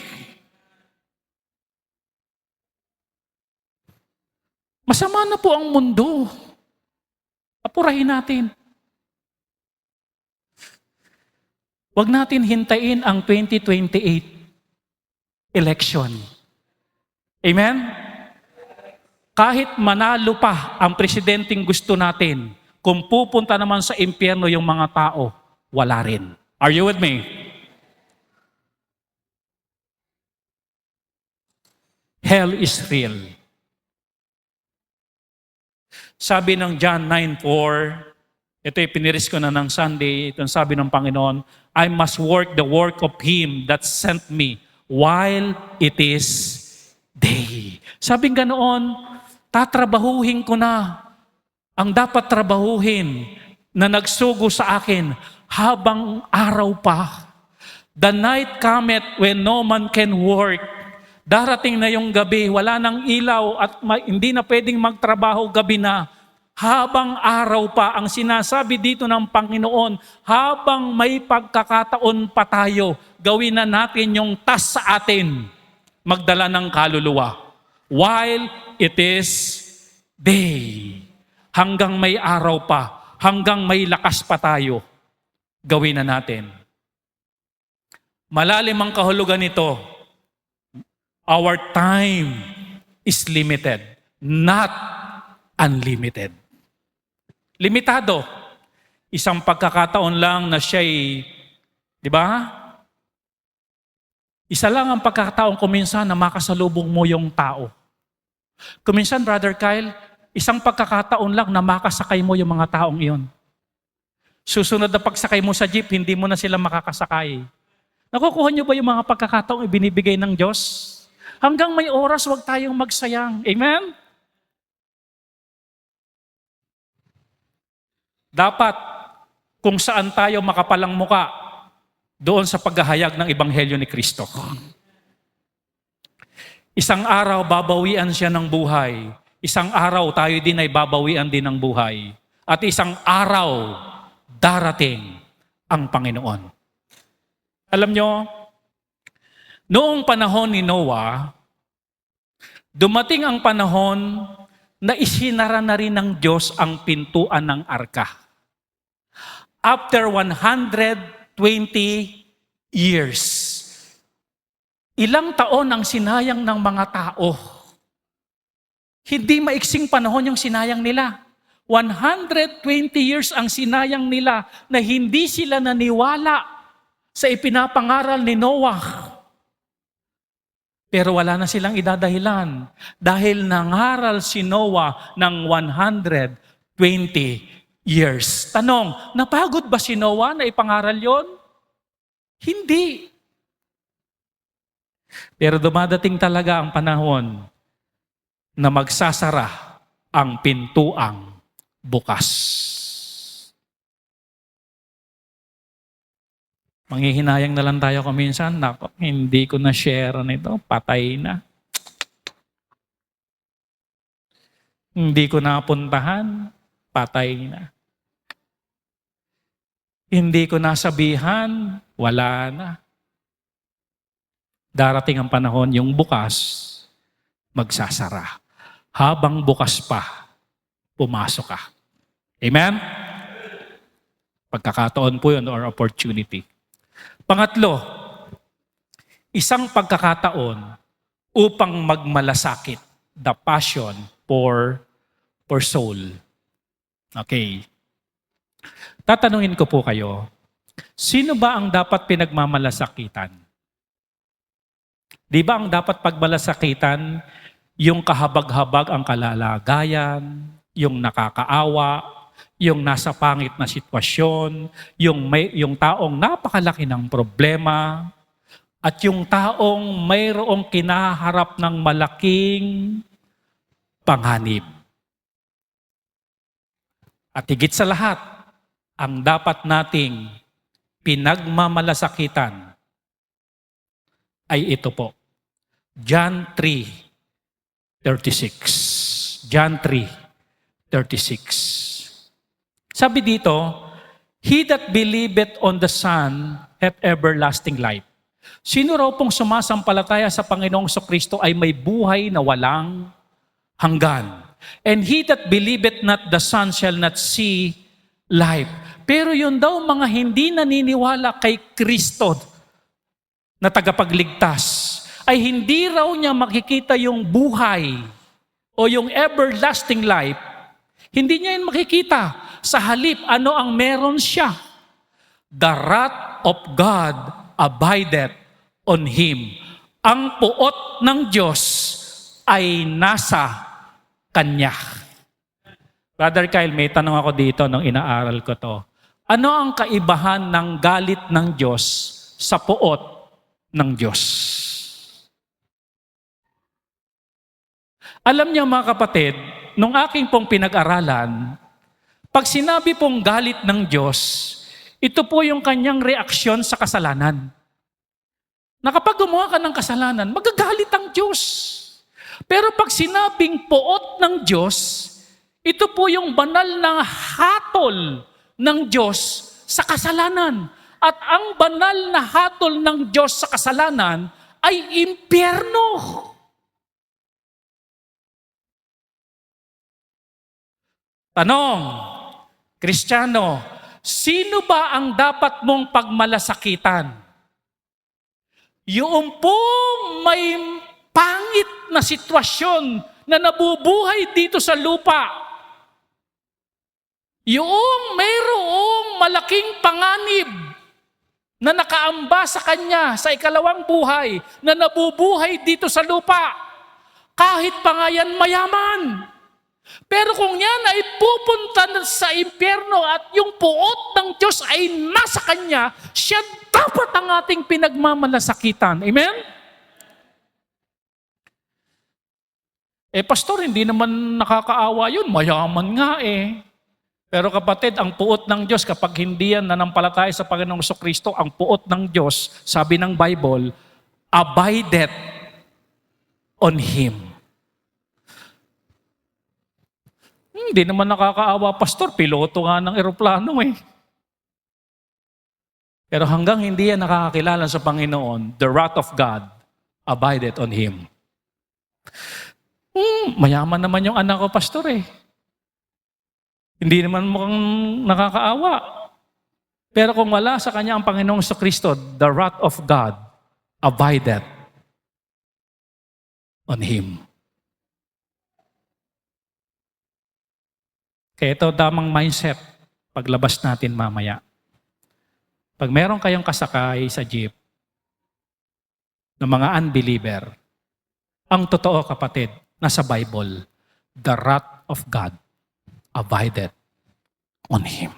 Masama na po ang mundo. Apurahin natin. Huwag natin hintayin ang 2028 election. Amen? Kahit manalo pa ang presidenteng gusto natin, kung pupunta naman sa impyerno yung mga tao, wala rin. Are you with me? Hell is real. Sabi ng John 9:4, ito piniris ko na ng Sunday, itong sabi ng Panginoon, I must work the work of Him that sent me while it is day. Sabi ganoon, tatrabahuhin ko na ang dapat trabahuhin na nagsugo sa akin habang araw pa. The night cometh when no man can work. Darating na yung gabi, wala nang ilaw at hindi na pwedeng magtrabaho gabi na. Habang araw pa, ang sinasabi dito ng Panginoon, habang may pagkakataon pa tayo, gawin na natin yung task sa atin, magdala ng kaluluwa. While it is day. Hanggang may araw pa, hanggang may lakas pa tayo, gawin na natin. Malalim ang kahulugan nito. Our time is limited, not unlimited. Limitado. Isang pagkakataon lang na siya'y, di ba? Isa lang ang pagkakataon kuminsan na makasalubong mo yung tao. Kuminsan, Brother Kyle, isang pagkakataon lang na makasakay mo yung mga taong iyon. Susunod na pagsakay mo sa jeep, hindi mo na sila makakasakay. Nakukuha niyo ba yung mga pagkakataong ibinibigay ng Diyos? Hanggang may oras, huwag tayong magsayang. Amen? Dapat, kung saan tayo makapalang muka, doon sa paghahayag ng Ebanghelyo ni Kristo. Isang araw, babawian siya ng buhay. Isang araw, tayo din ay babawian din ng buhay. At isang araw, darating ang Panginoon. Alam nyo, noong panahon ni Noah, dumating ang panahon na isinara na rin ng Diyos ang pintuan ng arka. After 120 years, ilang taon ang sinayang ng mga tao. Hindi maiksing panahon yung sinayang nila. 120 years ang sinayang nila na hindi sila naniwala sa ipinapangaral ni Noah. Pero wala na silang idadahilan dahil nangaral si Noah ng 120 years. Tanong, napagod ba si Noah na ipangaral yon? Hindi. Pero dumadating talaga ang panahon na magsasara ang pintuang bukas. Manghihinayang na lang tayo kuminsan, nako, hindi ko na share nito, patay na. Hindi ko napuntahan, patay na. Hindi ko nasabihan, wala na. Darating ang panahon, yung bukas, magsasara. Habang bukas pa, pumasok ka. Amen? Pagkakataon po yun or opportunity. Pangatlo, isang pagkakataon upang magmalasakit, the passion for soul. Okay. Tatanungin ko po kayo, Sino ba ang dapat pinagmamalasakitan? Di ba ang dapat pagmalasakitan, yung kahabag-habag ang kalalagayan, yung nakakaawa, yung nasa pangit na sitwasyon, yung taong napakalaki ng problema, at yung taong mayroong kinaharap ng malaking panganib. At higit sa lahat, ang dapat nating pinagmamalasakitan ay ito po. John 3:36. John 3:36. Sabi dito, "He that believeth on the Son hath everlasting life." Sino raw pong sumasampalataya sa Panginoong Kristo ay may buhay na walang hanggan. "And he that believeth not the Son shall not see life." Pero yun daw mga hindi naniniwala kay Kristo na tagapagligtas, ay hindi raw niya makikita yung buhay o yung everlasting life. Hindi niya yun makikita. Sa halip, ano ang meron siya? The wrath of God abideth on him. Ang puot ng Diyos ay nasa kanya. Brother Kyle, may tanong ako dito nung inaaral ko to. Ano ang kaibahan ng galit ng Diyos sa puot ng Diyos? Alam niyo mga kapatid, nung aking pong pinag-aralan, pag sinabi pong galit ng Diyos, ito po yung kanyang reaksyon sa kasalanan. Na kapag gumawa ka ng kasalanan, magagalit ang Diyos. Pero pag sinabing puot ng Diyos, ito po yung banal na hatol ng Diyos sa kasalanan. At ang banal na hatol ng Diyos sa kasalanan ay impyerno. Tanong, Kristiyano, sino ba ang dapat mong pagmalasakitan? Yung pong may pangit na sitwasyon na nabubuhay dito sa lupa. Yung mayroong malaking panganib na nakaamba sa kanya sa ikalawang buhay na nabubuhay dito sa lupa. Kahit pa nga yan mayaman. Pero kung yan ay pupunta sa impyerno at yung puot ng Diyos ay nasa kanya, siya dapat ang ating pinagmamalasakitan. Amen? Pastor, hindi naman nakakaawa yun. Mayaman nga eh. Pero kapatid, ang puot ng Diyos, kapag hindi yan nanampalataya sa Panginoong Kristo, ang puot ng Diyos, sabi ng Bible, abideth on Him. Hindi naman nakakaawa, Pastor. Piloto nga ng eroplano eh. Pero hanggang hindi yan nakakakilala sa Panginoon, the wrath of God abideth on him. Mayaman naman yung anak ko, Pastor eh. Hindi naman mukhang nakakaawa. Pero kung wala sa kanya ang Panginoong Kristo, the wrath of God abideth on him. Kaya ito damang mindset paglabas natin mamaya. Pag meron kayong kasakay sa jeep ng mga unbeliever, ang totoo kapatid, nasa Bible, the wrath of God abideth on him.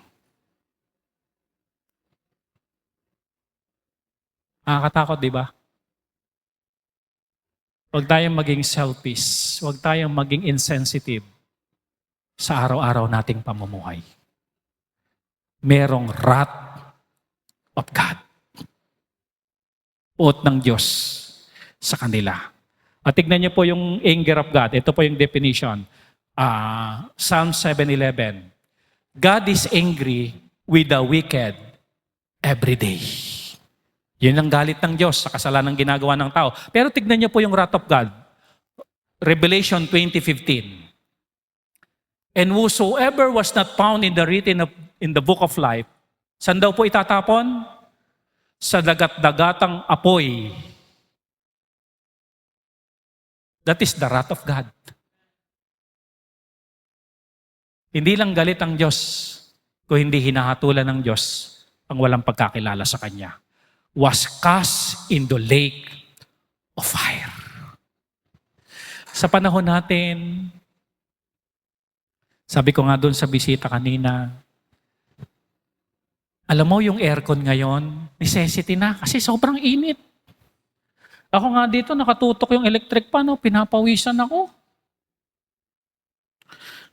Nakakatakot, di ba? Huwag tayong maging selfish. Huwag tayong maging insensitive sa araw-araw nating pamumuhay. Merong wrath of God. Puot ng Diyos sa kanila. At tignan niyo po yung anger of God. Ito po yung definition. Psalm 7:11. God is angry with the wicked every day. Yun ang galit ng Diyos sa kasalanan ginagawa ng tao. Pero tignan niyo po yung wrath of God. Revelation 20:15. And whosoever was not found in the book of life, saan daw po itatapon? Sa dagat-dagatang apoy. That is the wrath of God. Hindi lang galit ang Diyos kung hindi hinahatulan ng Diyos ang walang pagkakilala sa Kanya. Was cast in the lake of fire. Sa panahon natin, sabi ko nga doon sa bisita kanina, alam mo yung aircon ngayon, necessity na kasi sobrang init. Ako nga dito, nakatutok yung electric pan, pinapawisan ako.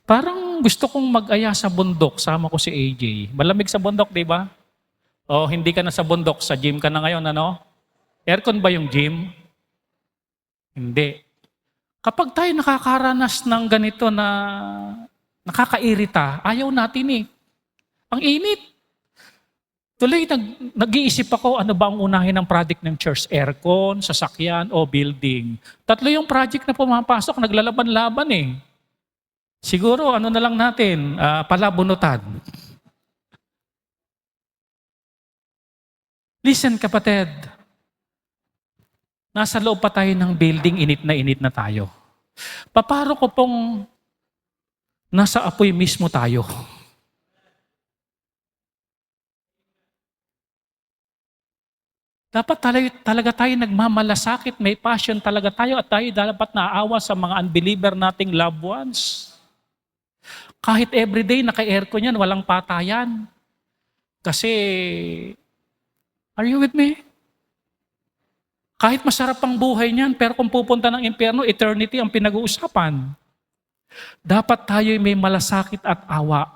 Parang gusto kong mag-aya sa bundok, sama ko si AJ. Malamig sa bundok, di ba? O hindi ka na sa bundok, sa gym ka na ngayon, ano? Aircon ba yung gym? Hindi. Kapag tayo nakakaranas ng ganito na nakakairita, ayaw natin eh. Ang init. Tuloy, nag-iisip ako, ano ba ang unahin ng project ng church? Aircon, sasakyan, o building? Tatlo yung project na pumapasok, naglalaban-laban eh. Siguro, ano na lang natin, palabunutan. Listen, kapatid. Nasa loob pa tayo ng building, init na tayo. Paparo ko pong nasa apoy mismo tayo. Dapat talaga tayo nagmamalasakit, may passion talaga tayo at tayo dapat naawa sa mga unbeliever nating loved ones. Kahit everyday naka-aircon yan, walang patayan. Kasi, are you with me? Kahit masarap ang buhay niyan, pero kung pupunta ng impyerno, eternity ang pinag-uusapan. Dapat tayo may malasakit at awa.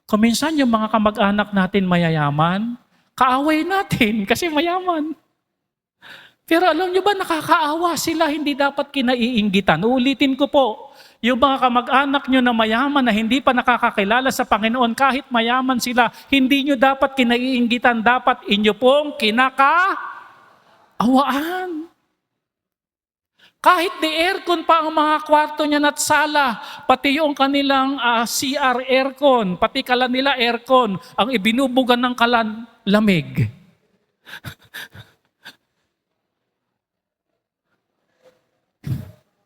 Kung minsan yung mga kamag-anak natin mayayaman, kaaway natin kasi mayaman. Pero alam nyo ba, nakakaawa sila, hindi dapat kinaiinggitan. Uulitin ko po, yung mga kamag-anak nyo na mayaman na hindi pa nakakakilala sa Panginoon, kahit mayaman sila, hindi nyo dapat kinaiinggitan, dapat inyo pong kinakaawaan. Kahit di aircon pa ang mga kwarto niya at sala, pati yung kanilang CR aircon, pati kalan nila aircon, ang ibinubugan ng kalan, lamig.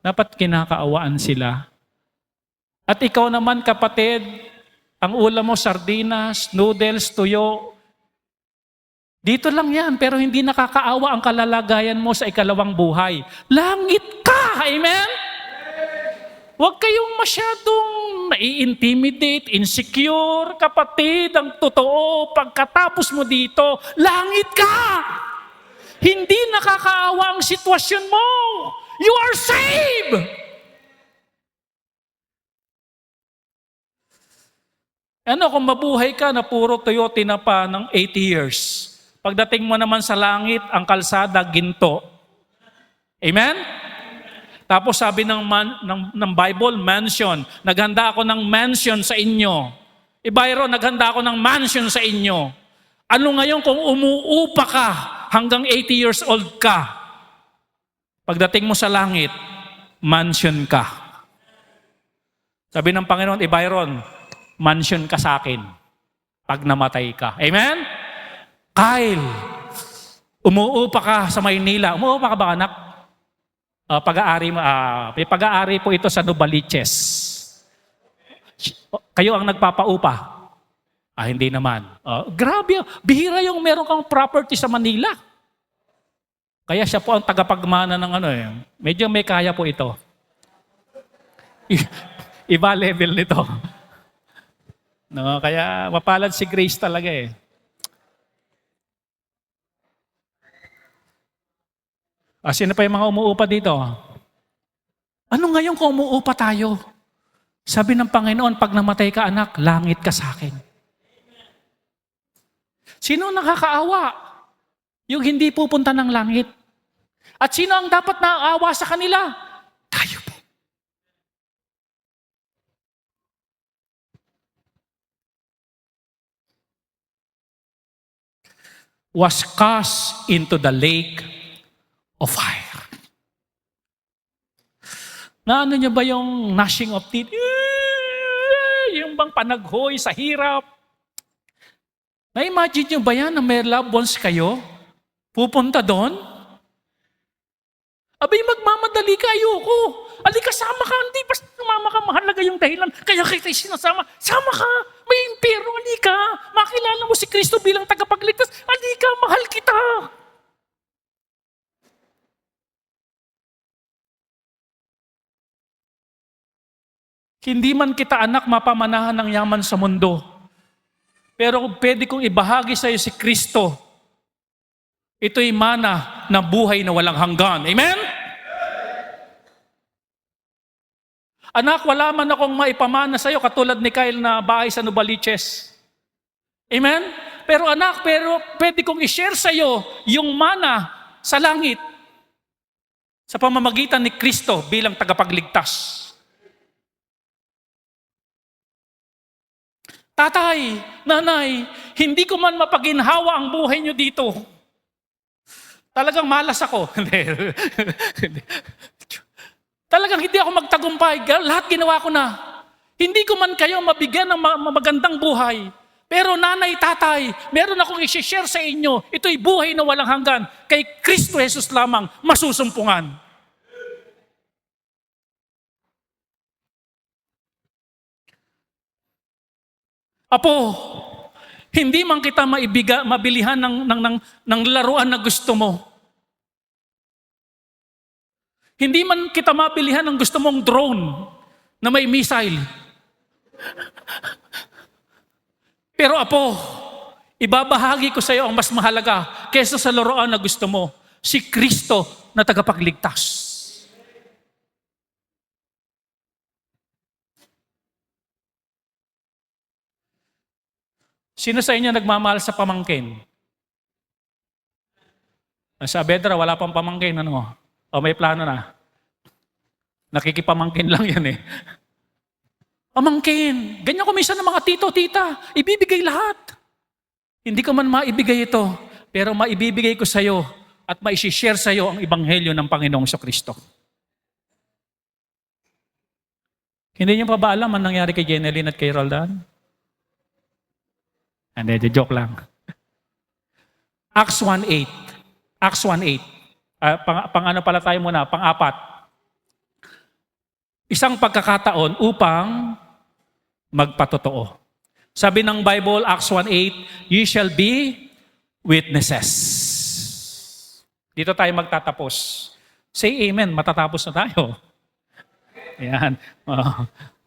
Dapat kinakaawaan sila. At ikaw naman kapatid, ang ulam mo sardinas, noodles, tuyo, dito lang yan, pero hindi nakakaawa ang kalalagayan mo sa ikalawang buhay. Langit ka! Amen? Huwag kayong masyadong nai-intimidate, insecure, kapatid, ang totoo, pagkatapos mo dito, langit ka! Hindi nakakaawa ang sitwasyon mo. You are saved! Ano kung mabuhay ka na puro Toyota na pa ng 80 years? Pagdating mo naman sa langit, ang kalsada, ginto. Amen? Tapos sabi ng Bible, mansion. Naghanda ako ng mansion sa inyo. Byron, naghanda ako ng mansion sa inyo. Ano ngayon kung umuupa ka hanggang 80 years old ka? Pagdating mo sa langit, mansion ka. Sabi ng Panginoon, Byron, mansion ka sa akin pag namatay ka. Amen? Kyle, umuupa ka sa Maynila. Umuupa ka ba, anak? May pag-aari po ito sa Novaliches. Kayo ang nagpapaupa. Hindi naman. Grabe, bihira yung meron kang property sa Manila. Kaya siya po ang tagapagmana ng medyo may kaya po ito. Iba level nito. No, kaya mapalad si Grace talaga eh. Sino pa yung mga umuupa dito? Ano ngayon kung umuupa tayo? Sabi ng Panginoon, pag namatay ka anak, langit ka sa akin. Sino nakakaawa? Yung hindi pupunta ng langit. At sino ang dapat naaawa sa kanila? Tayo po. Was cast into the lake of fire. Naano niyo ba yung gnashing of teeth? Yung bang panaghoy sa hirap? Na-imagine niyo ba yan na may loved ones kayo? Pupunta doon? Abay, magmamadali ka, ayoko. Alika, sama ka. Hindi, basta sumama ka, mahalaga yung dahilan. Kaya kita sinasama. Sama ka, may impero, alika. Makilala mo si Kristo bilang tagapagligtas. Hindi man kita anak mapamanahan ng yaman sa mundo. Pero kung pwede kong ibahagi sa iyo si Kristo, ito'y mana na buhay na walang hanggan. Amen? Anak, wala man akong maipamana sa iyo katulad ni Kyle na bahay sa Nubaliches. Amen? Pero anak, pwede kong i-share sa iyo yung mana sa langit sa pamamagitan ni Kristo bilang tagapagligtas. Tatay, nanay, hindi ko man mapaginhawa ang buhay niyo dito. Talagang malas ako. Talagang hindi ako magtagumpay. Lahat ginawa ko na. Hindi ko man kayo mabigyan ng magandang buhay. Pero nanay, tatay, meron akong i-share sa inyo. Ito'y buhay na walang hanggan. Kay Kristo Jesus lamang masusumpungan. Apo, hindi man kita mabilihan ng laruan na gusto mo. Hindi man kita mabilihan ng gusto mong drone na may missile. Pero apo, ibabahagi ko sa iyo ang mas mahalaga kaysa sa laruan na gusto mo. Si Kristo na tagapagligtas. Sino sa inyo nagmamahal sa pamangkin? Sa Bedra, wala pang pamangkin. Ano? O may plano na? Nakikipamangkin lang yan eh. Pamangkin. Ganyan ko minsan ng mga tito, tita. Ibibigay lahat. Hindi ko man maibigay ito, pero maibibigay ko sa iyo at maishishare sa iyo ang ebanghelyo ng Panginoong Kristo. Hindi niyo pa ba alam ang nangyari kay Jeneline at kay Roldan? Hindi, joke lang. Acts 1:8. Acts 1:8. Pang-ano pala tayo muna, pang-apat. Isang pagkakataon upang magpatotoo. Sabi ng Bible, Acts 1:8, "You shall be witnesses." Dito tayo magtatapos. Say amen, matatapos na tayo. Ayan.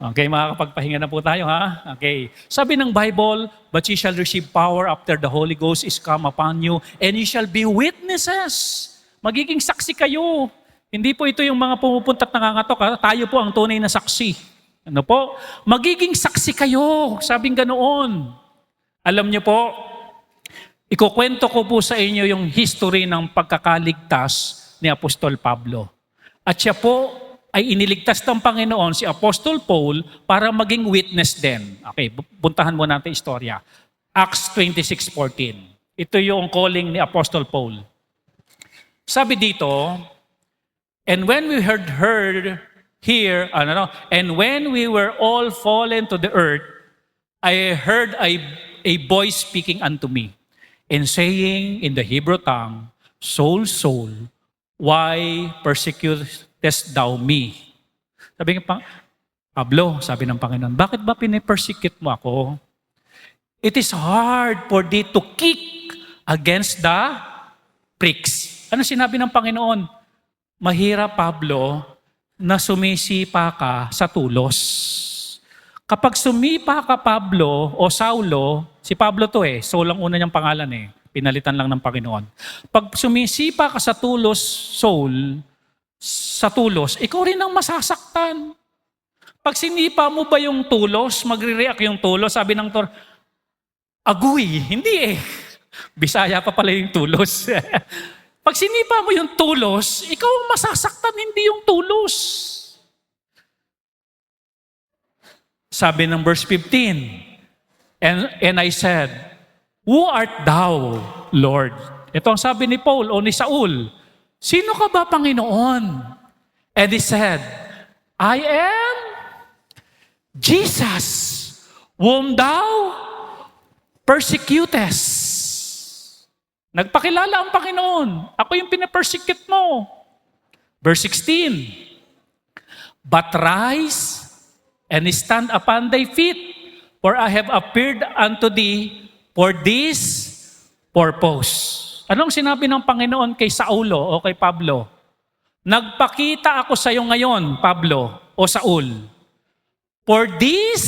Okay, makakapagpahinga na po tayo ha. Okay. Sabi ng Bible, "But ye shall receive power after the Holy Ghost is come upon you, and ye shall be witnesses." Magiging saksi kayo. Hindi po ito yung mga pumupunta at nangangatok. Ha? Tayo po ang tunay na saksi. Ano po? Magiging saksi kayo. Sabing ganoon. Alam niyo po, ikukwento ko po sa inyo yung history ng pagkakaligtas ni Apostol Pablo. At siya po ay iniligtas ng Panginoon si Apostol Paul para maging witness din. Okay, puntahan mo natin istorya. Acts 26:14. Ito yung calling ni Apostol Paul. Sabi dito, "And when we and when we were all fallen to the earth, I heard a voice speaking unto me, and saying in the Hebrew tongue, Saul, Saul, why persecutest thou me?" Sabi ng Pablo, sabi ng Panginoon, bakit ba pinipersecute mo ako? It is hard for thee to kick against the pricks. Ano sinabi ng Panginoon? Mahirap, Pablo, na sumisipa ka sa tulos. Kapag sumipa ka, Pablo, o Saulo, si Pablo to Saul ang una niyang pangalan pinalitan lang ng Panginoon. Pag sumisipa ka sa tulos, Saul, sa tulos, ikaw rin ang masasaktan. Pag sinipa mo ba yung tulos, magre-react yung tulos, sabi ng Tor, aguy, hindi Bisaya pa pala yung tulos. Pag sinipa mo yung tulos, ikaw ang masasaktan, hindi yung tulos. Sabi ng verse 15, And I said, Who art thou, Lord? Ito ang sabi ni Paul o ni Saul. Sino ka ba, Panginoon? And he said, I am Jesus, whom thou persecutest. Nagpakilala ang Panginoon. Ako yung pinapersecute mo. Verse 16, But rise and stand upon thy feet, for I have appeared unto thee for this purpose. Anong sinabi ng Panginoon kay Saulo o kay Pablo? Nagpakita ako sa iyo ngayon, Pablo o Saul, For this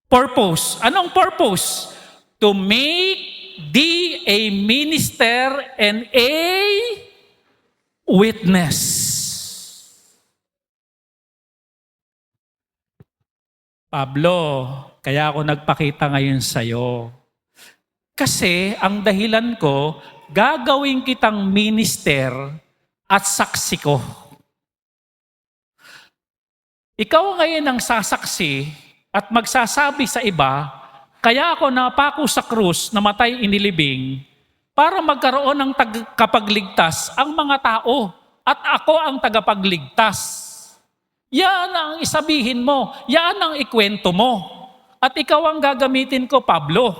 purpose. Anong purpose? To make thee a minister and a witness. Pablo, kaya ako nagpakita ngayon sa'yo. Kasi ang dahilan ko, gagawin kitang minister at saksi ko. Ikaw ngayon ang sasaksi at magsasabi sa iba, kaya ako napako sa krus, namatay inilibing, para magkaroon ng tagapagligtas ang mga tao at ako ang tagapagligtas. Yan ang isabihin mo, yan ang ikwento mo. At ikaw ang gagamitin ko, Pablo.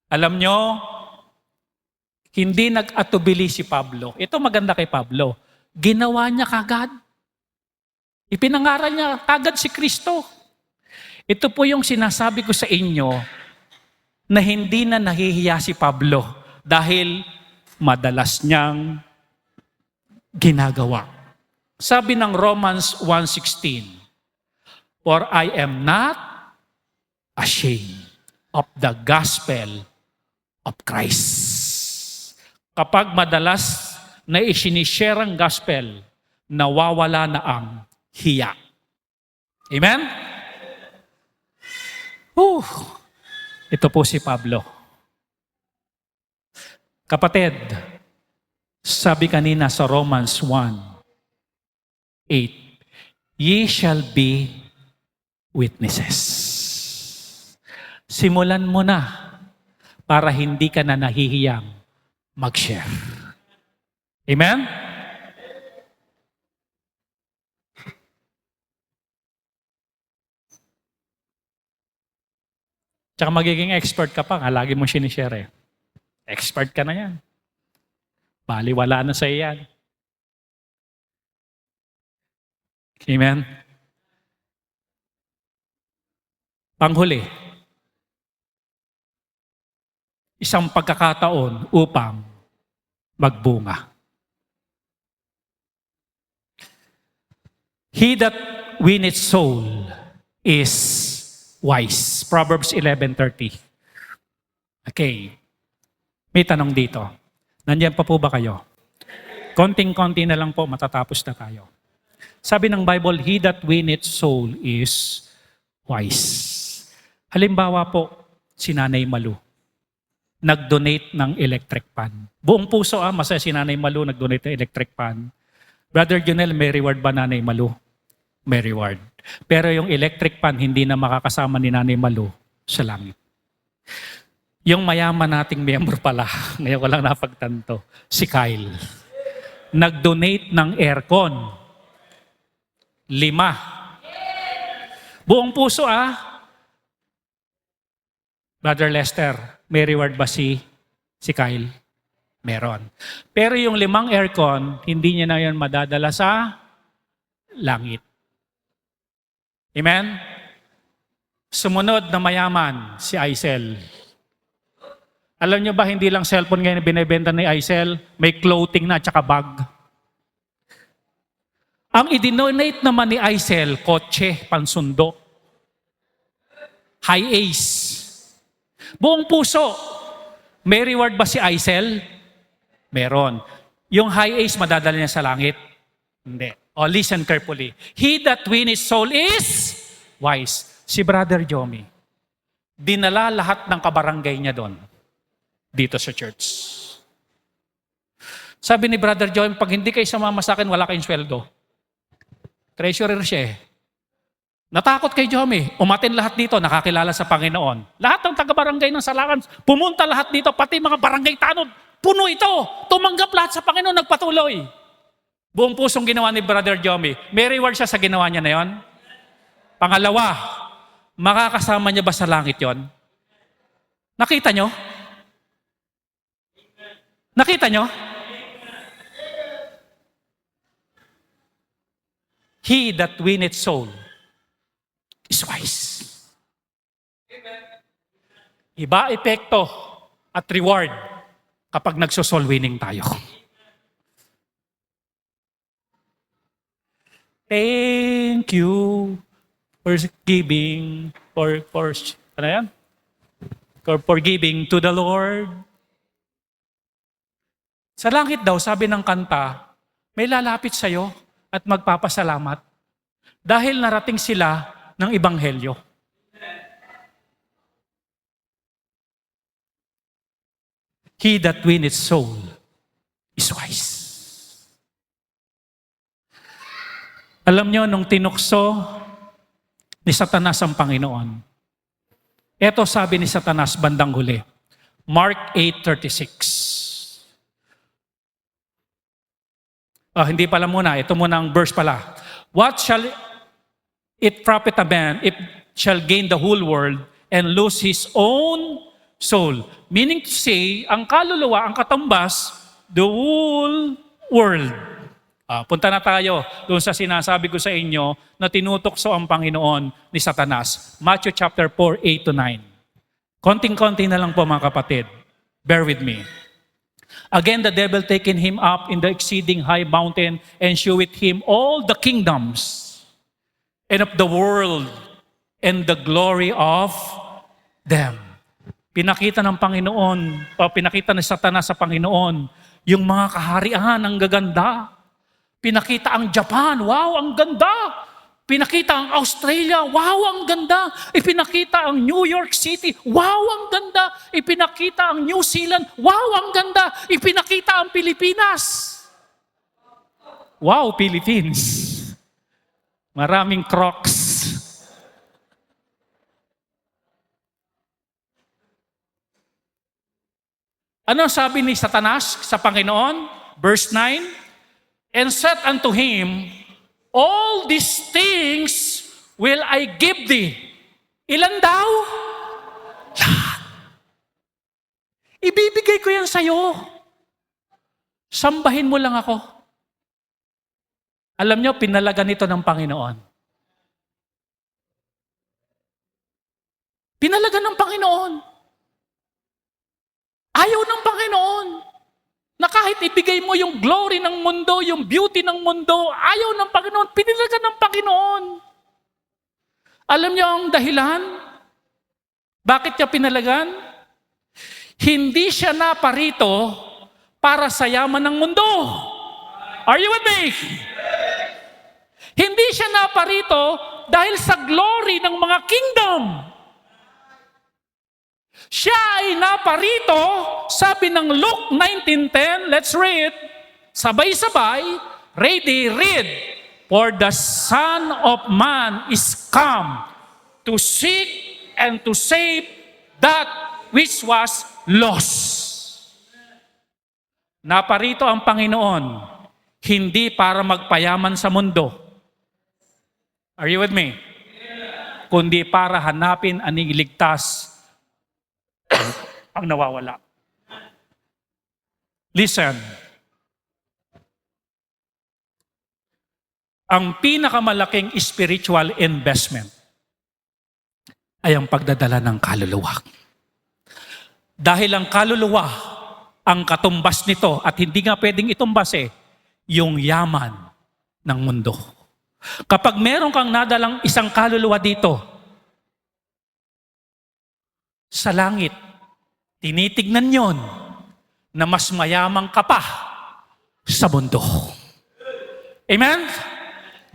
Alam nyo, hindi nag-atubili si Pablo. Ito maganda kay Pablo. Ginawa niya kagad. Ipinangaral niya kagad si Kristo. Ito po yung sinasabi ko sa inyo na hindi na nahihiya si Pablo dahil madalas niyang ginagawa. Sabi ng Romans 1:16, for I am not ashamed of the gospel of Christ. Kapag madalas na isinishare ang gospel, nawawala na ang hiya. Amen? Ito po si Pablo. Kapatid, sabi kanina sa Romans 1:8, ye shall be witnesses. Simulan mo na para hindi ka na nahihiyang mag-share. Amen? Tsaka magiging expert ka pa, lagi mo sinishare eh. Expert ka na yan. Baliwala na sa iyan. Amen? Panghuli, isang pagkakataon upang magbunga. He that winneth soul is wise. Proverbs 11:30. Okay. May tanong dito. Nandiyan pa po ba kayo? Konting-konti na lang po, matatapos na tayo. Sabi ng Bible, he that winneth soul is wise. Halimbawa po, si Nanay Malu. Nag-donate ng electric pan. Buong puso masaya si Nanay Malu nag-donate ng electric pan. Brother Junel, may reward ba Nanay Malu? May reward. Pero yung electric pan, hindi na makakasama ni Nanay Malu sa langit. Yung mayaman nating miyembro pala, ngayon ko lang napagtanto, si Kyle. Nag-donate ng aircon. 5. Buong puso Brother Lester, may reward ba si Kyle? Meron. Pero yung 5 aircon, hindi niya na yun madadala sa langit. Amen? Sumunod na mayaman, si Aisel. Alam niyo ba, hindi lang cellphone ngayon binibenta ni Aisel, may clothing na at saka bag. Ang idinonate naman ni Aisel, kotse, pansundo. High Ace. Buong puso. May reward ba si Aisel? Meron. Yung high Ace, madadala niya sa langit? Hindi. Listen carefully. He that winneth soul is wise. Si Brother Jomi, dinala lahat ng kabarangay niya doon. Dito sa church. Sabi ni Brother Jomi, pag hindi kayo sumama sa akin, wala kayong sweldo. Treasurer siya Natakot kay Jomi. Umatin lahat dito, nakakilala sa Panginoon. Lahat ng taga-barangay ng Salakan, pumunta lahat dito, pati mga barangay tanod. Puno ito. Tumanggap lahat sa Panginoon, nagpatuloy. Buong pusong ginawa ni Brother Jomi. May reward siya sa ginawa niya na yon. Pangalawa, makakasama niya ba sa langit yon? Nakita nyo? Nakita nyo? He that winneth soul is wise. Iba epekto at reward kapag nagso-soul winning tayo. Thank thank you for giving, ano yan? For giving to the Lord. Sa langit daw, sabi ng kanta, may lalapit sa'yo at magpapasalamat dahil narating sila ng Ebanghelyo. He that winneth soul is wise. Alam nyo, nung tinukso ni Satanas ang Panginoon, eto sabi ni Satanas bandang huli, Mark 8:36. Hindi pala muna, ito muna ang verse pala. What shall it profit a man if shall gain the whole world and lose his own soul? Meaning to say, ang kaluluwa, ang katumbas, the whole world. Punta na tayo doon sa sinasabi ko sa inyo na tinutokso ang Panginoon ni Satanas. Matthew chapter 4, 8-9. Konting-konti na lang po mga kapatid. Bear with me. Again, the devil taken him up in the exceeding high mountain and shewed him all the kingdoms and of the world and the glory of them. Pinakita ng Panginoon, o pinakita ni Satanas sa Panginoon, yung mga kaharian ang gaganda. Pinakita ang Japan, wow, ang ganda. Pinakita ang Australia, wow, ang ganda. Ipinakita ang New York City, wow, ang ganda. Ipinakita ang New Zealand, wow, ang ganda. Ipinakita ang Pilipinas. Wow, Philippines. Maraming Crocs. Ano sabi ni Satanas sa Panginoon? Verse 9, and said unto him, all these things will I give thee. Ilan daw? Lahat. Ibibigay ko yan sa'yo. Sambahin mo lang ako. Alam nyo, pinalagan ito ng Panginoon. Pinalagan ng Panginoon. Ayaw ng Panginoon na kahit ibigay mo yung glory ng mundo, yung beauty ng mundo, ayaw ng Panginoon, pinalagan ng Panginoon. Alam niyo ang dahilan? Bakit niya pinalagan? Hindi siya naparito para sa yaman ng mundo. Are you with me? Hindi siya naparito dahil sa glory ng mga kingdom. Siya ay naparito, sabi ng Luke 19:10, let's read, sabay-sabay, ready, read. For the Son of Man is come to seek and to save that which was lost. Naparito ang Panginoon, hindi para magpayaman sa mundo. Are you with me? Kundi para hanapin ang iligtas ang nawawala. Listen. Ang pinakamalaking spiritual investment ay ang pagdadala ng kaluluwa. Dahil ang kaluluwa, ang katumbas nito, at hindi nga pwedeng itumbas yung yaman ng mundo. Kapag meron kang nadalang isang kaluluwa dito, sa langit, tinitignan yon na mas mayamang ka pa sa mundo. Amen?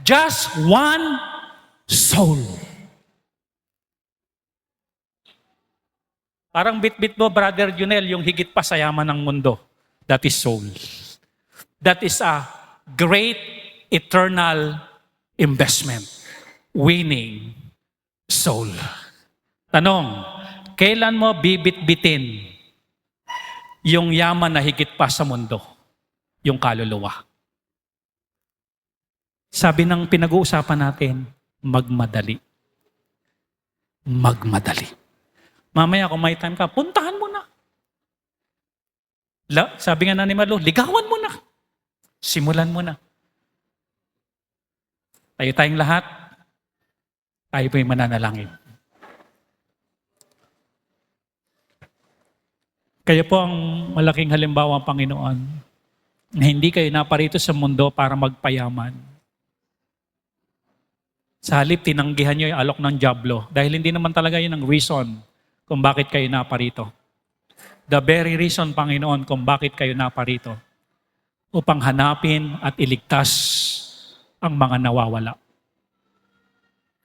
Just one soul. Parang bit-bit mo, Brother Junel, yung higit pa sa yaman ng mundo. That is soul. That is a great eternal investment. Winning soul. Tanong, kailan mo bibit-bitin yung yaman na higit pa sa mundo? Yung kaluluwa. Sabi ng pinag-uusapan natin, magmadali. Magmadali. Mamaya kung may time ka, puntahan mo na. Sabi nga na ni Malo, ligawan mo na. Simulan mo na. Tayo tayong lahat, tayo po'y mananalangin. Kaya po ang malaking halimbawa ng Panginoon na hindi kayo naparito sa mundo para magpayaman. Sa halip, tinanggihan nyo yung alok ng dyablo dahil hindi naman talaga yun ang reason kung bakit kayo naparito. The very reason, Panginoon, kung bakit kayo naparito upang hanapin at iligtas ang mga nawawala.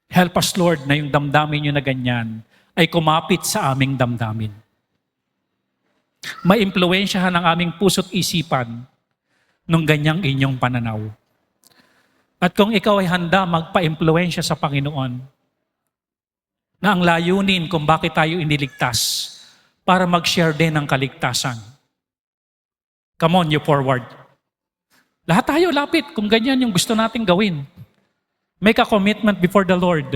Help us, Lord, na yung damdamin nyo na ganyan ay kumapit sa aming damdamin. Maimpluwensyahan ang aming puso't isipan nung ganyang inyong pananaw. At kung ikaw ay handa magpa-impluwensya sa Panginoon, na ang layunin kung bakit tayo iniligtas, para mag-share din ng kaligtasan. Come on, you forward. Lahat tayo lapit kung ganyan yung gusto nating gawin. Make a commitment before the Lord.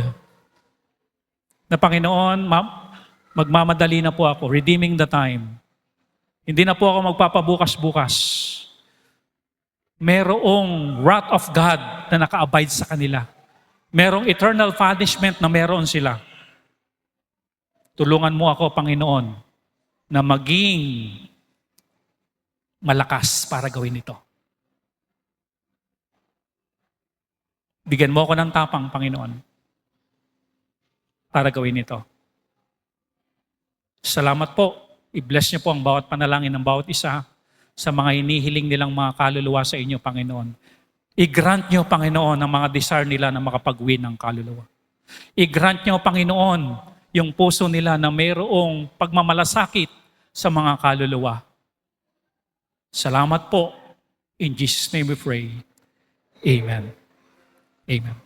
Na Panginoon, magmamadali na po ako, redeeming the time. Hindi na po ako magpapabukas-bukas. Merong wrath of God na naka-abide sa kanila. Merong eternal punishment na meron sila. Tulungan mo ako, Panginoon, na maging malakas para gawin ito. Bigyan mo ako ng tapang, Panginoon, para gawin ito. Salamat po. I-bless niyo po ang bawat panalangin ng bawat isa sa mga hinihiling nilang mga kaluluwa sa inyo, Panginoon. I-grant niyo, Panginoon, ang mga desire nila na makapag-win ng kaluluwa. I-grant niyo, Panginoon, yung puso nila na mayroong pagmamalasakit sa mga kaluluwa. Salamat po. In Jesus' name we pray. Amen. Amen.